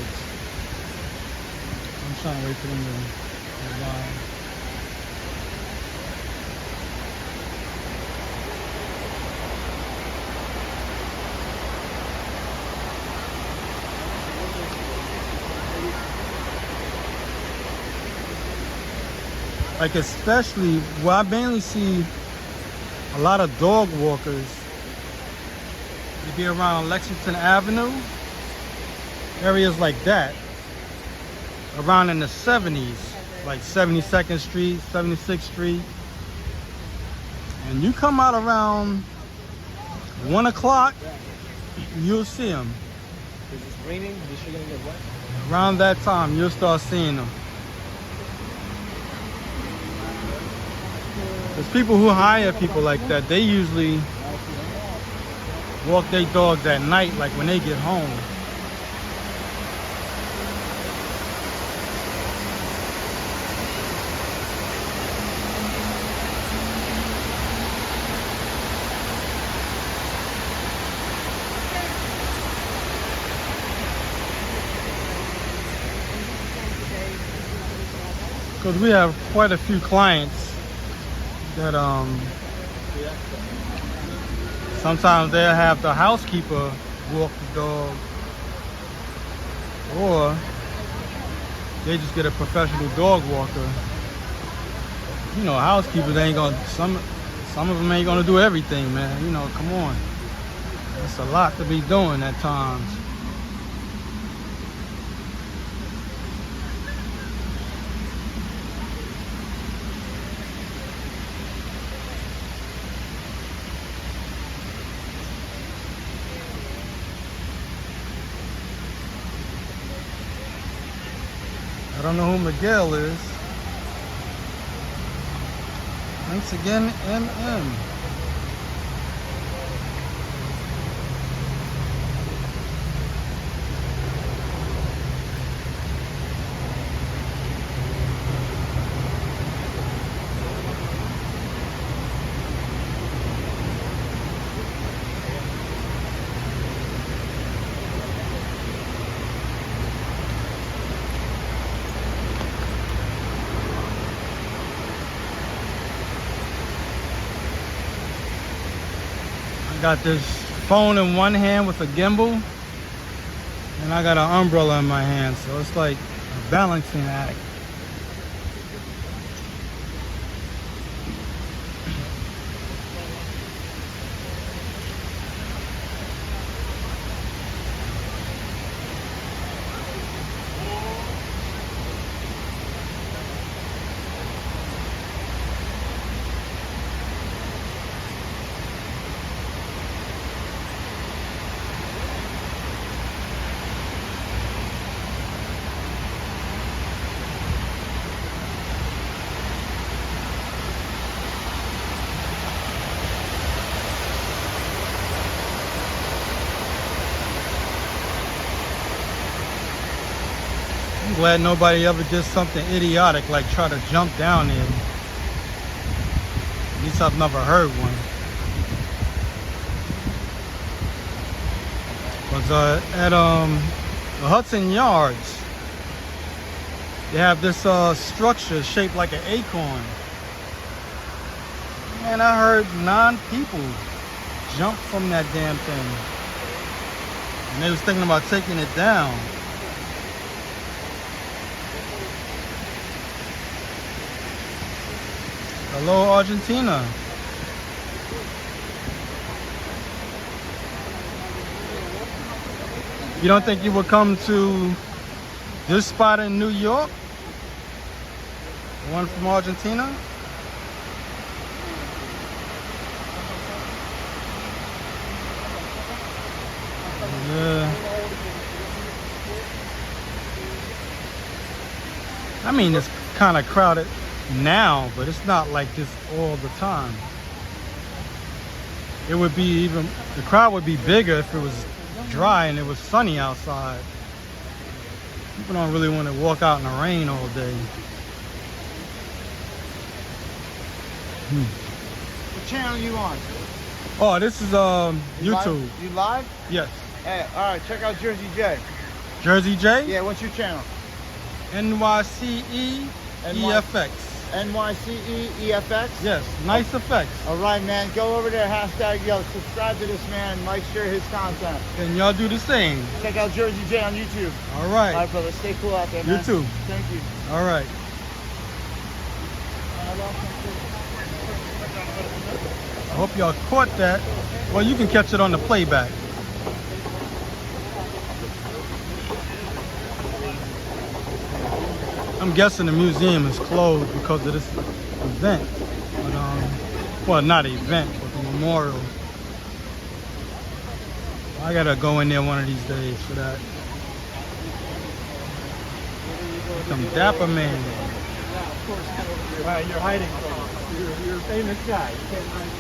I'm trying to wait for them to line. Like especially where I mainly see a lot of dog walkers. They be around Lexington Avenue, areas like that, around in the 70s, like 72nd Street, 76th Street. And you come out around 1 o'clock, you'll see them. Is it raining? Is she gonna get wet? Around that time, you'll start seeing them. There's people who hire people like that. They usually walk their dogs at night, like when they get home. Because we have quite a few clients that sometimes they'll have the housekeeper walk the dog, or they just get a professional dog walker. You know, housekeepers ain't gonna, some of them ain't gonna do everything, man. You know, come on. It's a lot to be doing at times. I don't know who Miguel is. Thanks again, MM. got this phone in one hand with a gimbal, and I got an umbrella in my hand, so it's like a balancing act. I'm glad nobody ever did something idiotic like try to jump down there. At least I've never heard one. Was at the Hudson Yards. They have this structure shaped like an acorn. Man, I heard 9 people jump from that damn thing. And they was thinking about taking it down. Hello, Argentina. You don't think you would come to this spot in New York? One from Argentina? Yeah. I mean, it's kind of crowded now, but it's not like this all the time. It would be even, the crowd would be bigger if it was dry and it was sunny outside. People don't really want to walk out in the rain all day. What channel you on? Oh, this is YouTube. You live? Yes. Hey, all right, check out Jersey J. Jersey J? Yeah, what's your channel? NYCE EFX. NYCE EFX? Yes, nice effects. All right, man. Go over there, hashtag, yo, subscribe to this man. Mike, share his content. And y'all do the same. Check out Jersey J on YouTube. All right. All right, brother. Stay cool out there, man. You too. Thank you. All right. I hope y'all caught that. Well, you can catch it on the playback. I'm guessing the museum is closed because of this event. But, well, not an event, but the memorial. I gotta go in there one of these days for that. Some dapper man. You're hiding from you're a famous guy. You can't hide.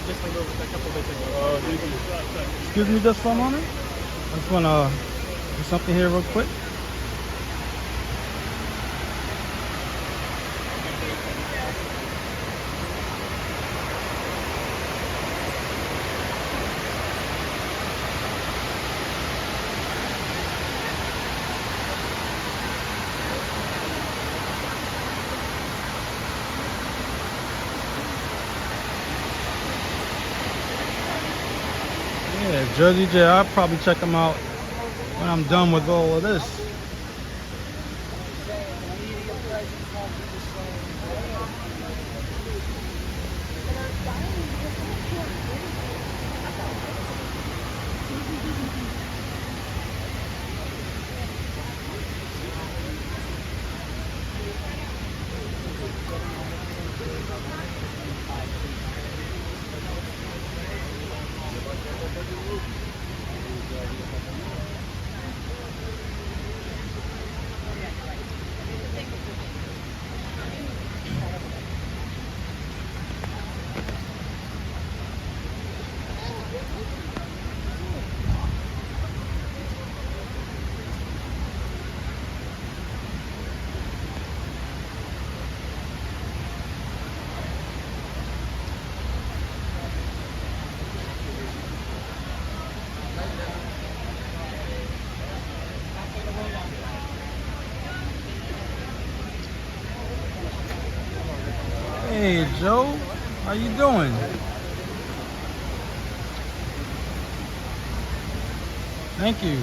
Just like over a couple days ago. Excuse me just for a moment. I just wanna do something here real quick. Yeah, Jersey J, I'll probably check them out when I'm done with all of this. Hey Joe, how you doing? Thank you.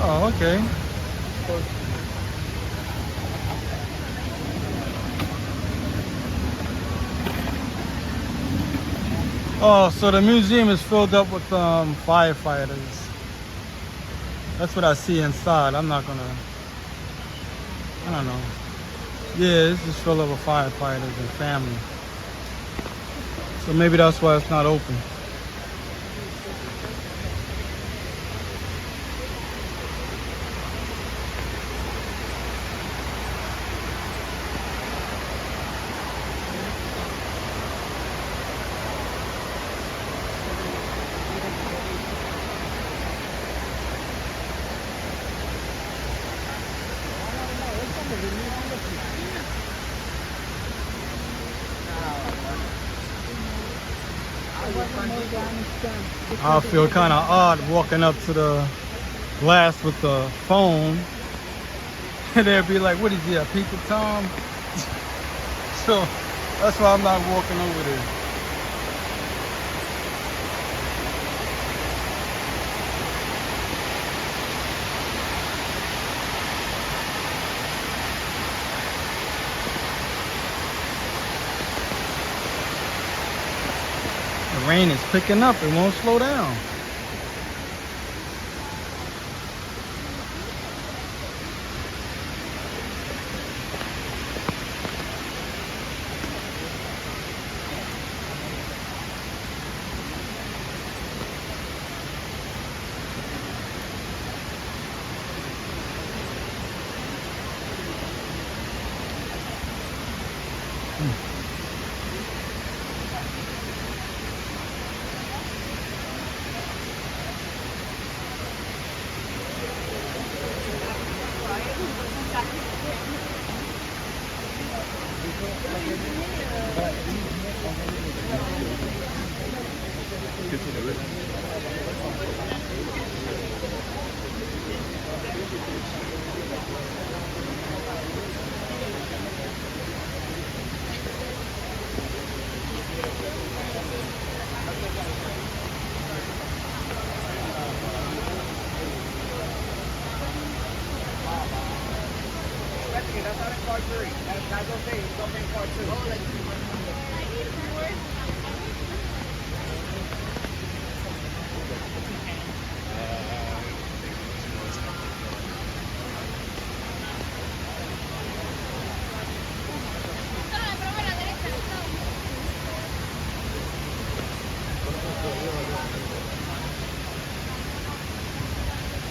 Oh, okay. Oh, so the museum is filled up with firefighters. That's what I see inside. I'm not gonna, I don't know. Yeah, it's just filled up with firefighters and family. So maybe that's why it's not open. I feel kind of odd walking up to the glass with the phone and they'd be like, what is he, a peep of Tom? So that's why I'm not walking over there. The rain is picking up, it won't slow down.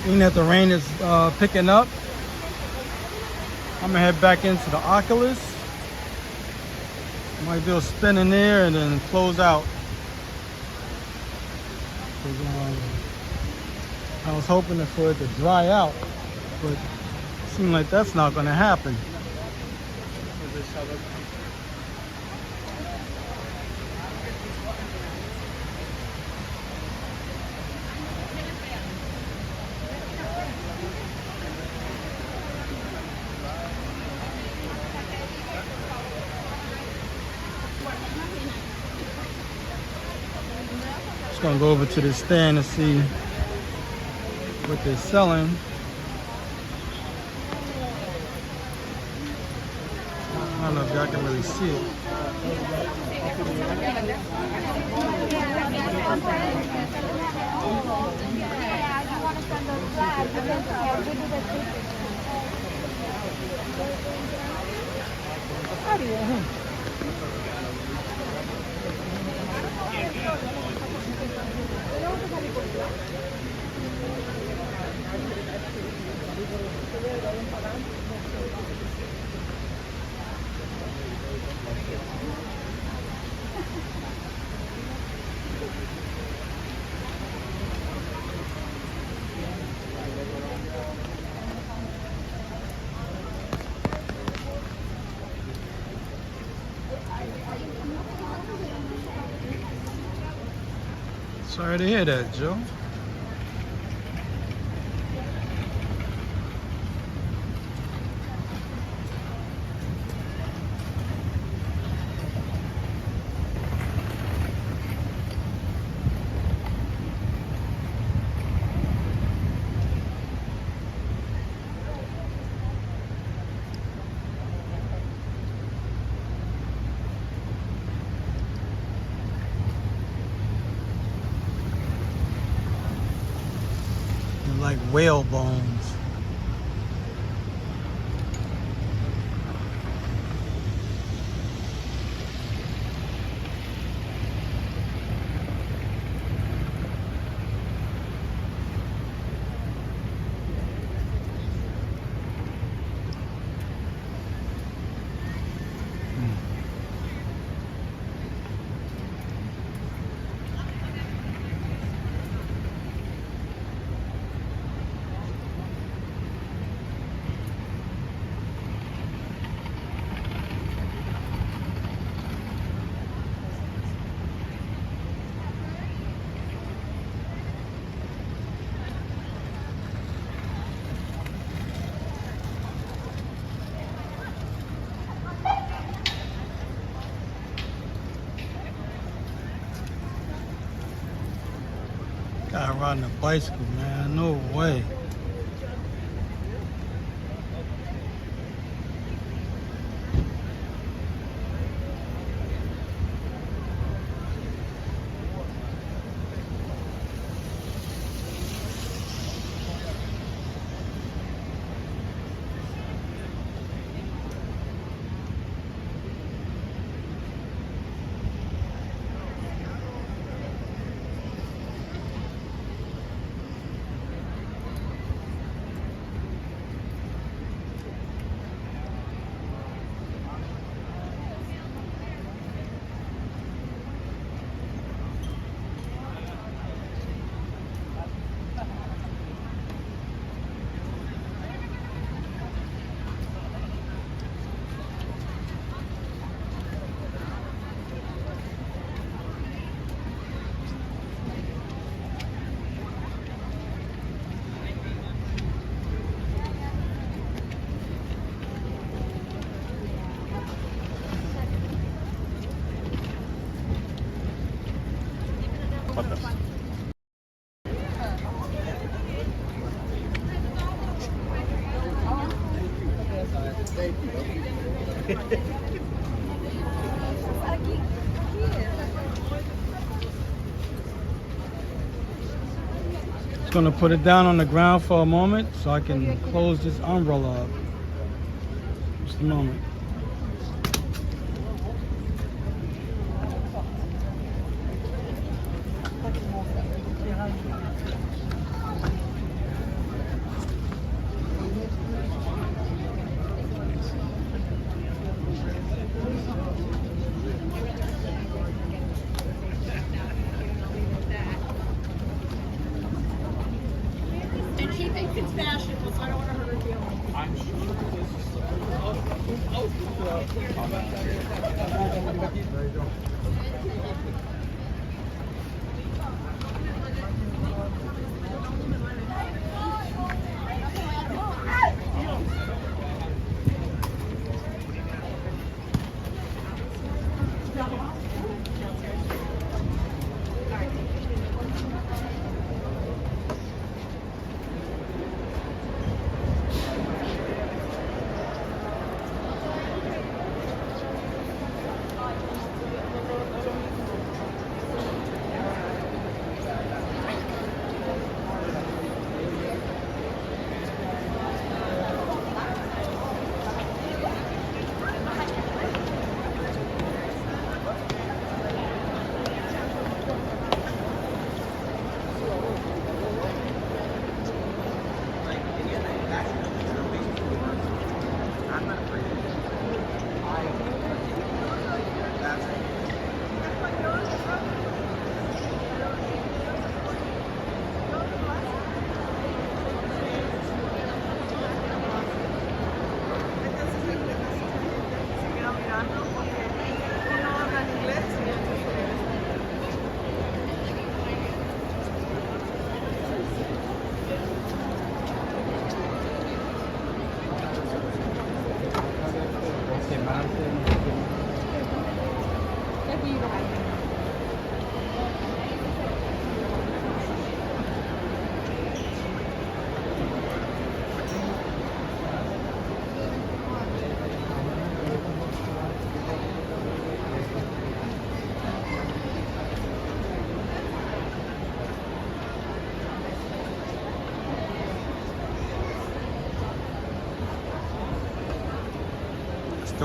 Seeing that the rain is picking up, I'm gonna head back into the Oculus. Might do a spin in there and then close out. I was hoping for it to dry out, but it seems like that's not gonna happen. Gonna go over to the stand and see what they're selling. I don't know if y'all can really see it. Sorry to hear that, Joe. Like whale bones. Guy riding a bicycle, man. No way. Just gonna put it down on the ground for a moment so I can close this umbrella up. Just a moment. And he thinks it's fashionable, so I don't want to hurt her feelings. I'm sure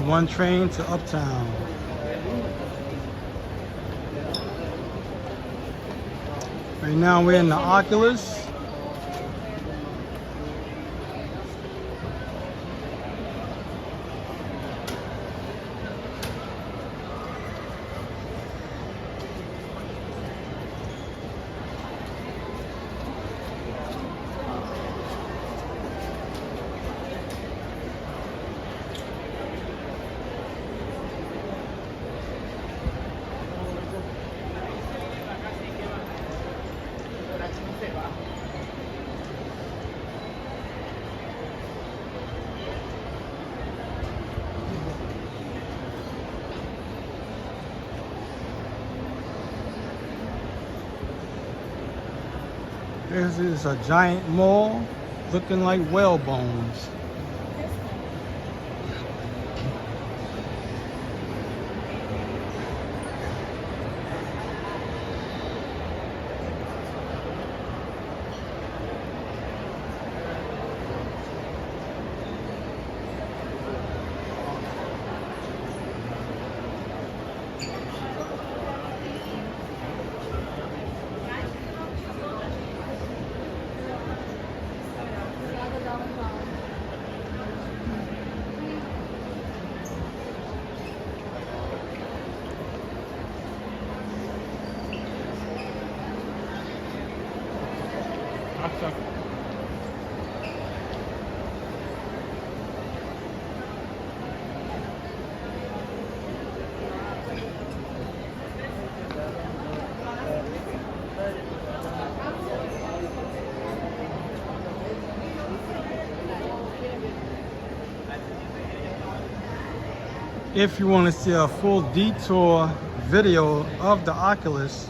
one train to Uptown. Right now we're in the Oculus. This is a giant mall looking like whale bones. If you want to see a full detour video of the Oculus,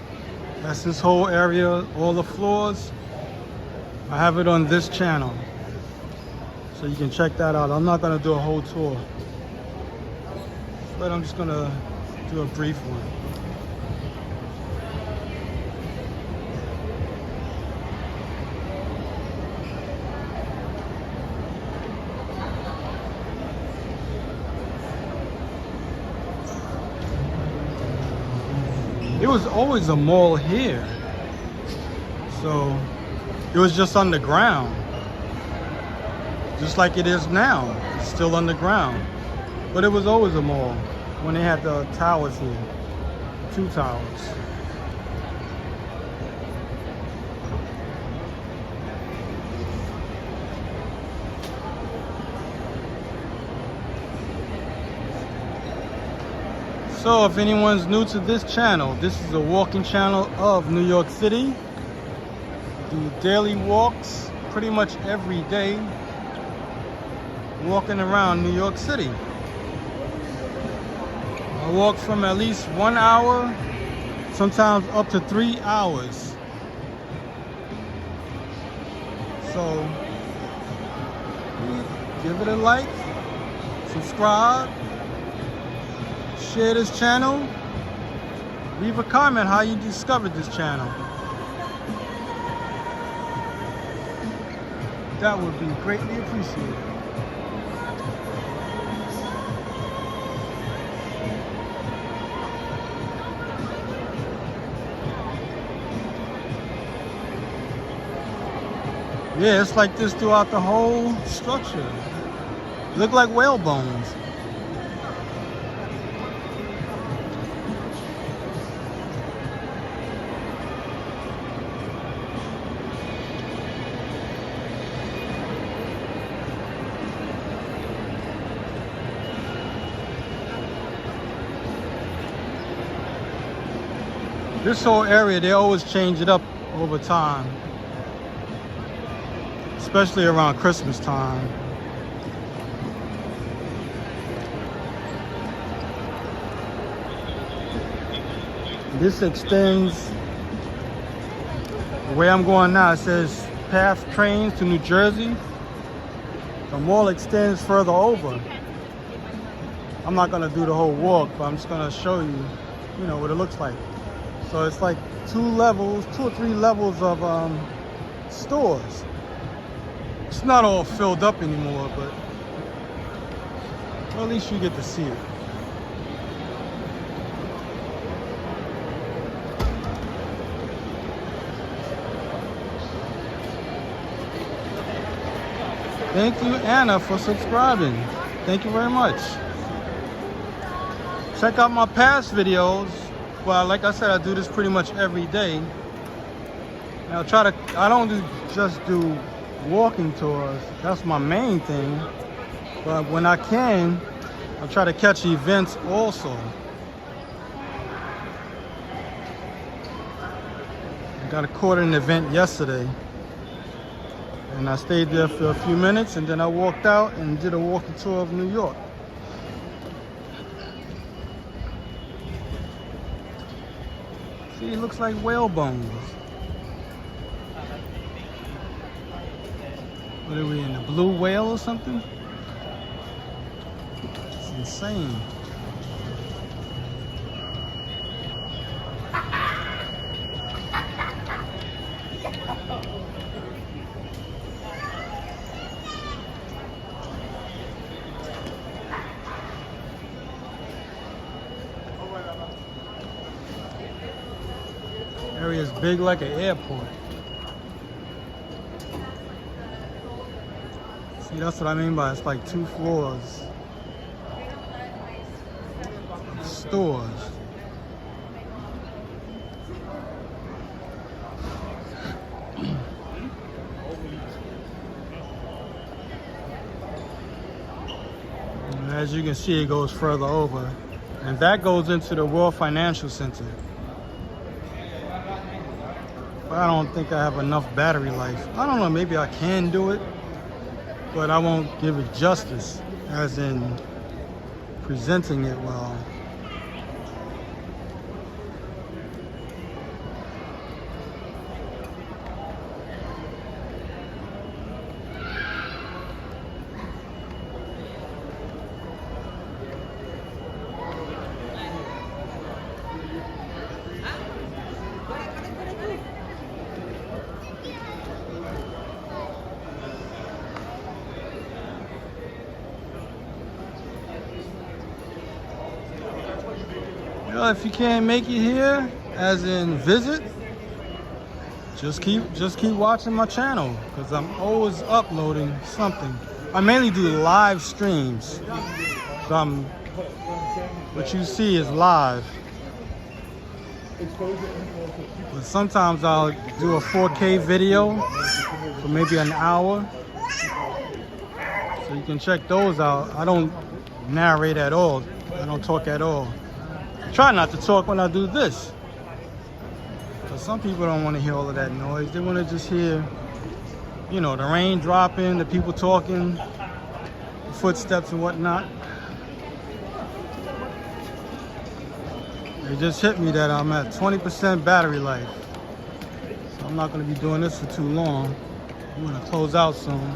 that's this whole area, all the floors, I have it on this channel. So you can check that out. I'm not going to do a whole tour, but I'm just going to do a brief one. It was always a mall here, so it was just underground, just like it is now. It's still underground, but it was always a mall when they had the towers here, 2 towers. So if anyone's new to this channel, this is a walking channel of New York City. Do daily walks pretty much every day, walking around New York City. I walk from at least 1 hour, sometimes up to 3 hours. So give it a like, subscribe, share this channel, leave a comment how you discovered this channel. That would be greatly appreciated. Yeah, it's like this throughout the whole structure. Look like whale bones. This whole area, they always change it up over time, especially around Christmas time. This extends, the way I'm going now, it says path trains to New Jersey. The mall extends further over. I'm not gonna do the whole walk, but I'm just gonna show you, what it looks like. So it's like 2 or 3 levels of stores. It's not all filled up anymore, but Well, at least you get to see it. Thank you, Anna, for subscribing. Thank you very much. Check out my past videos. Well, like I said, I do this pretty much every day. And I don't just do walking tours. That's my main thing. But when I can, I try to catch events also. I got caught an event yesterday. And I stayed there for a few minutes, and then I walked out and did a walking tour of New York. See, it looks like whale bones. What are we in, a blue whale or something? It's insane. Area is big like an airport. See, that's what I mean by it's like 2 floors of stores. And as you can see, it goes further over. And that goes into the World Financial Center. But I don't think I have enough battery life. I don't know, maybe I can do it, but I won't give it justice, as in presenting it well. Well, if you can't make it here, as in visit, just keep watching my channel, because I'm always uploading something. I mainly do live streams. So what you see is live. But sometimes I'll do a 4K video for maybe an hour. So you can check those out. I don't narrate at all. I don't talk at all. I try not to talk when I do this. But some people don't want to hear all of that noise. They want to just hear, you know, the rain dropping, the people talking, the footsteps and whatnot. It just hit me that I'm at 20% battery life. So I'm not going to be doing this for too long. I'm going to close out soon.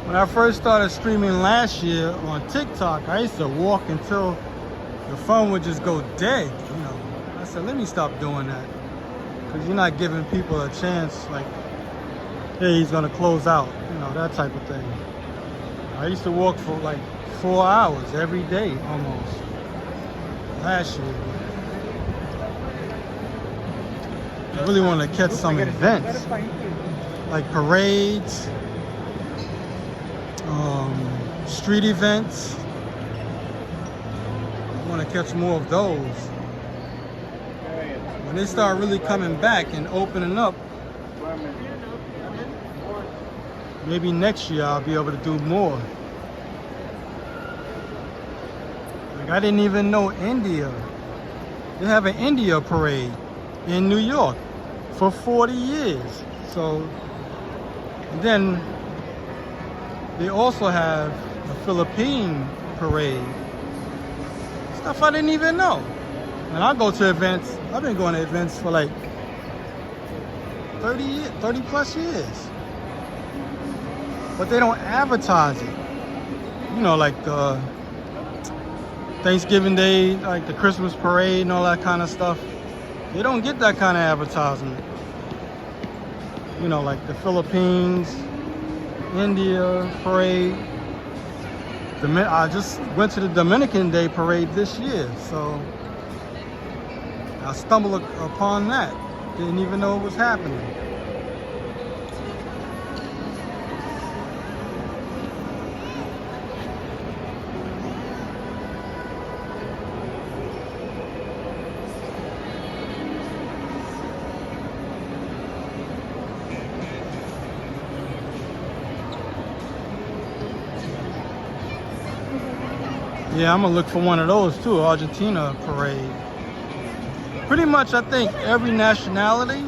When I first started streaming last year on TikTok, I used to walk until the phone would just go dead, you know. I said, let me stop doing that. Because you're not giving people a chance, like, hey, he's gonna close out, you know, that type of thing. I used to walk for like 4 hours every day, almost, last year. I really want to catch some events, like parades, street events. I want to catch more of those. When they start really coming back and opening up, maybe next year I'll be able to do more. Like, I didn't even know India. They have an India parade in New York for 40 years. So then they also have a Philippine parade. Stuff I didn't even know. And I go to events. I've been going to events for like 30 plus years. But they don't advertise it. You know, like the Thanksgiving Day, like the Christmas parade and all that kind of stuff. They don't get that kind of advertisement. You know, like the Philippines, India parade. I just went to the Dominican Day parade this year, so I stumbled upon that. Didn't even know it was happening. Yeah, I'm gonna look for one of those too, Argentina parade. Pretty much, I think every nationality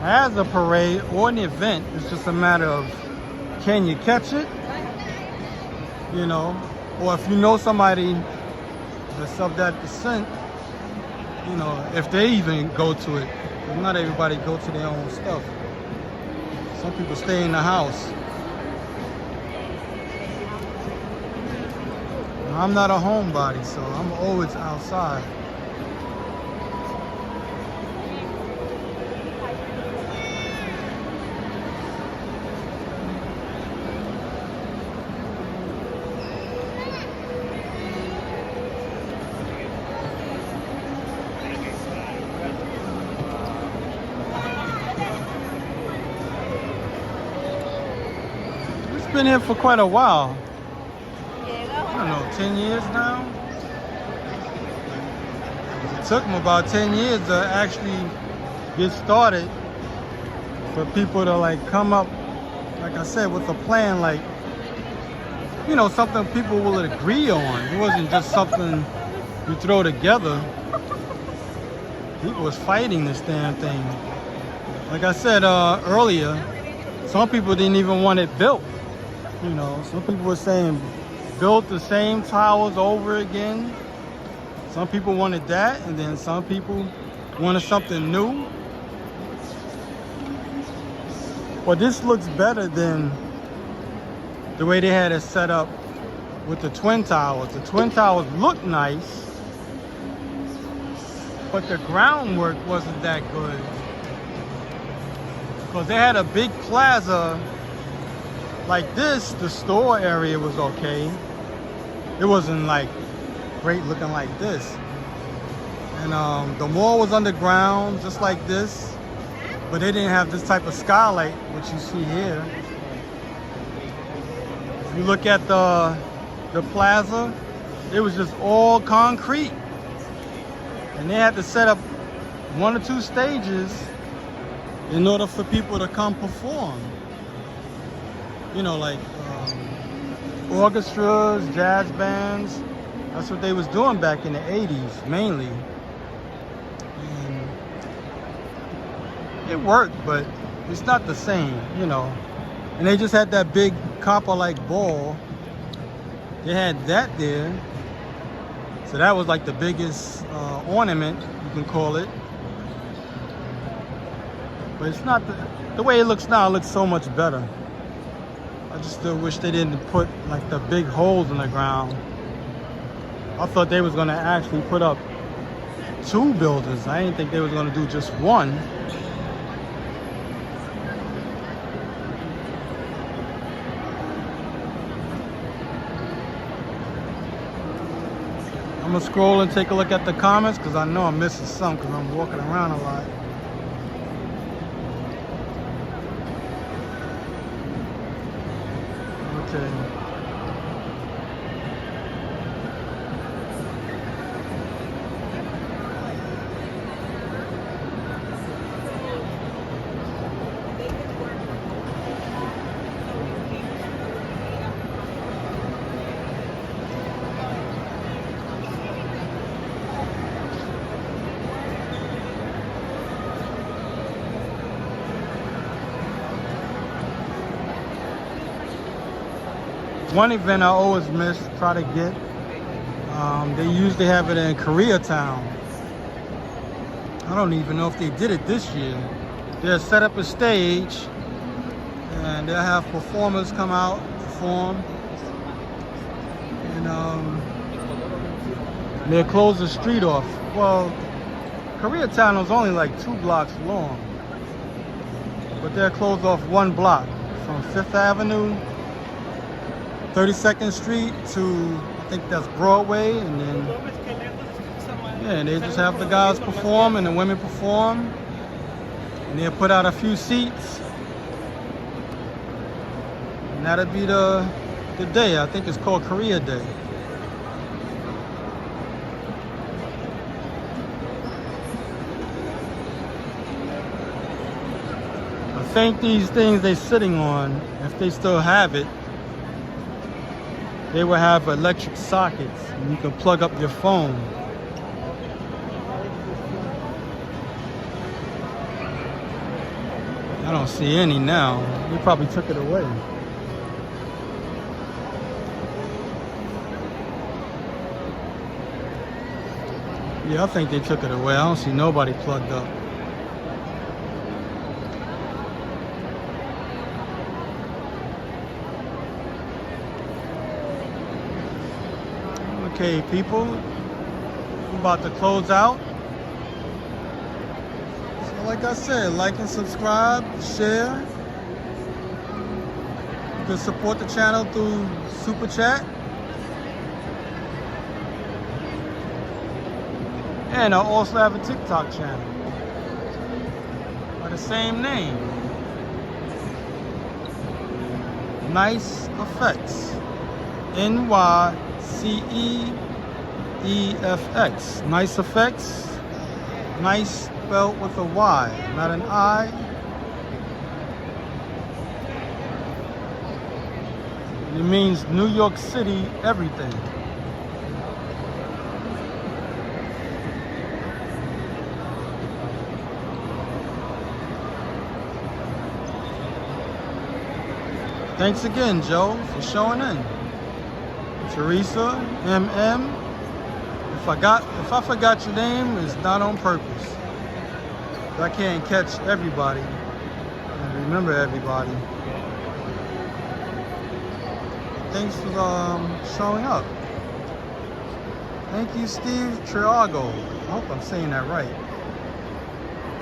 has a parade or an event. It's just a matter of, can you catch it? You know, or if you know somebody that's of that descent, you know, if they even go to it. Not everybody go to their own stuff. Some people stay in the house. I'm not a homebody, so I'm always outside. It's been here for quite a while. I don't know, 10 years now? It took them about 10 years to actually get started for people to like come up, like I said, with a plan, like, you know, something people will agree on. It wasn't just something you throw together. People was fighting this damn thing. Like I said earlier, some people didn't even want it built. You know, some people were saying, built the same towers over again. Some people wanted that, and then some people wanted something new. But this looks better than the way they had it set up with the Twin Towers. The Twin Towers look nice, but the groundwork wasn't that good. Because they had a big plaza like this. The store area was okay. It wasn't like great looking like this. And the mall was underground just like this, but they didn't have this type of skylight which you see here. If you look at the plaza, it was just all concrete, and they had to set up 1 or 2 stages in order for people to come perform. You know, like orchestras, jazz bands. That's what they was doing back in the 80s, mainly. And it worked, but it's not the same, you know. And they just had that big copper-like ball. They had that there. So that was like the biggest ornament, you can call it. But it's not the way it looks now. It looks so much better. I just still wish they didn't put like the big holes in the ground. I thought they was gonna actually put up 2 buildings. I didn't think they was gonna do just one. I'm gonna scroll and take a look at the comments because I know I'm missing some because I'm walking around a lot. Okay. One event I always miss, try to get. They usually have it in Koreatown. I don't even know if they did it this year. They'll set up a stage and they'll have performers come out, perform. And they'll close the street off. Well, Koreatown was only like 2 blocks long. But they'll close off 1 block from 5th Avenue, 32nd Street to, I think that's Broadway, and then, yeah, and they just have the guys perform and the women perform, and they'll put out a few seats, and that'll be the day. I think it's called Korea Day. I think these things they're sitting on, if they still have it, they will have electric sockets and you can plug up your phone. I don't see any now. They probably took it away. Yeah, I think they took it away. I don't see nobody plugged up. Okay, people, we're about to close out. So like I said, like and subscribe, share. You can support the channel through Super Chat. And I also have a TikTok channel by the same name. Nice Effects. NYCEEFX. Nice Effects. Nice spelled with a Y, not an I. It means New York City everything. Thanks again, Joe, for showing in. Teresa, MM. If I forgot your name, it's not on purpose. I can't catch everybody and remember everybody. Thanks for showing up. Thank you, Steve Triago. I hope I'm saying that right.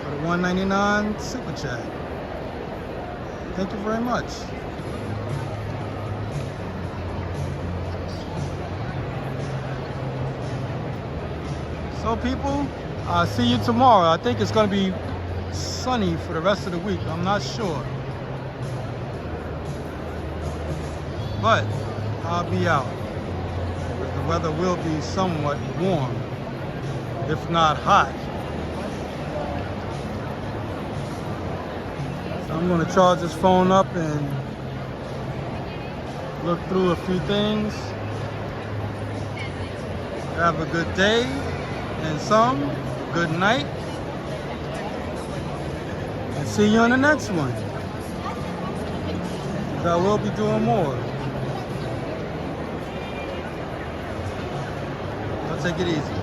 For the $1.99 Super Chat. Thank you very much. So people, I'll see you tomorrow. I think it's going to be sunny for the rest of the week. I'm not sure. But I'll be out. The weather will be somewhat warm, if not hot. So I'm going to charge this phone up and look through a few things. Have a good day. And some good night, and see you on the next one. I will be doing more. I'll take it easy.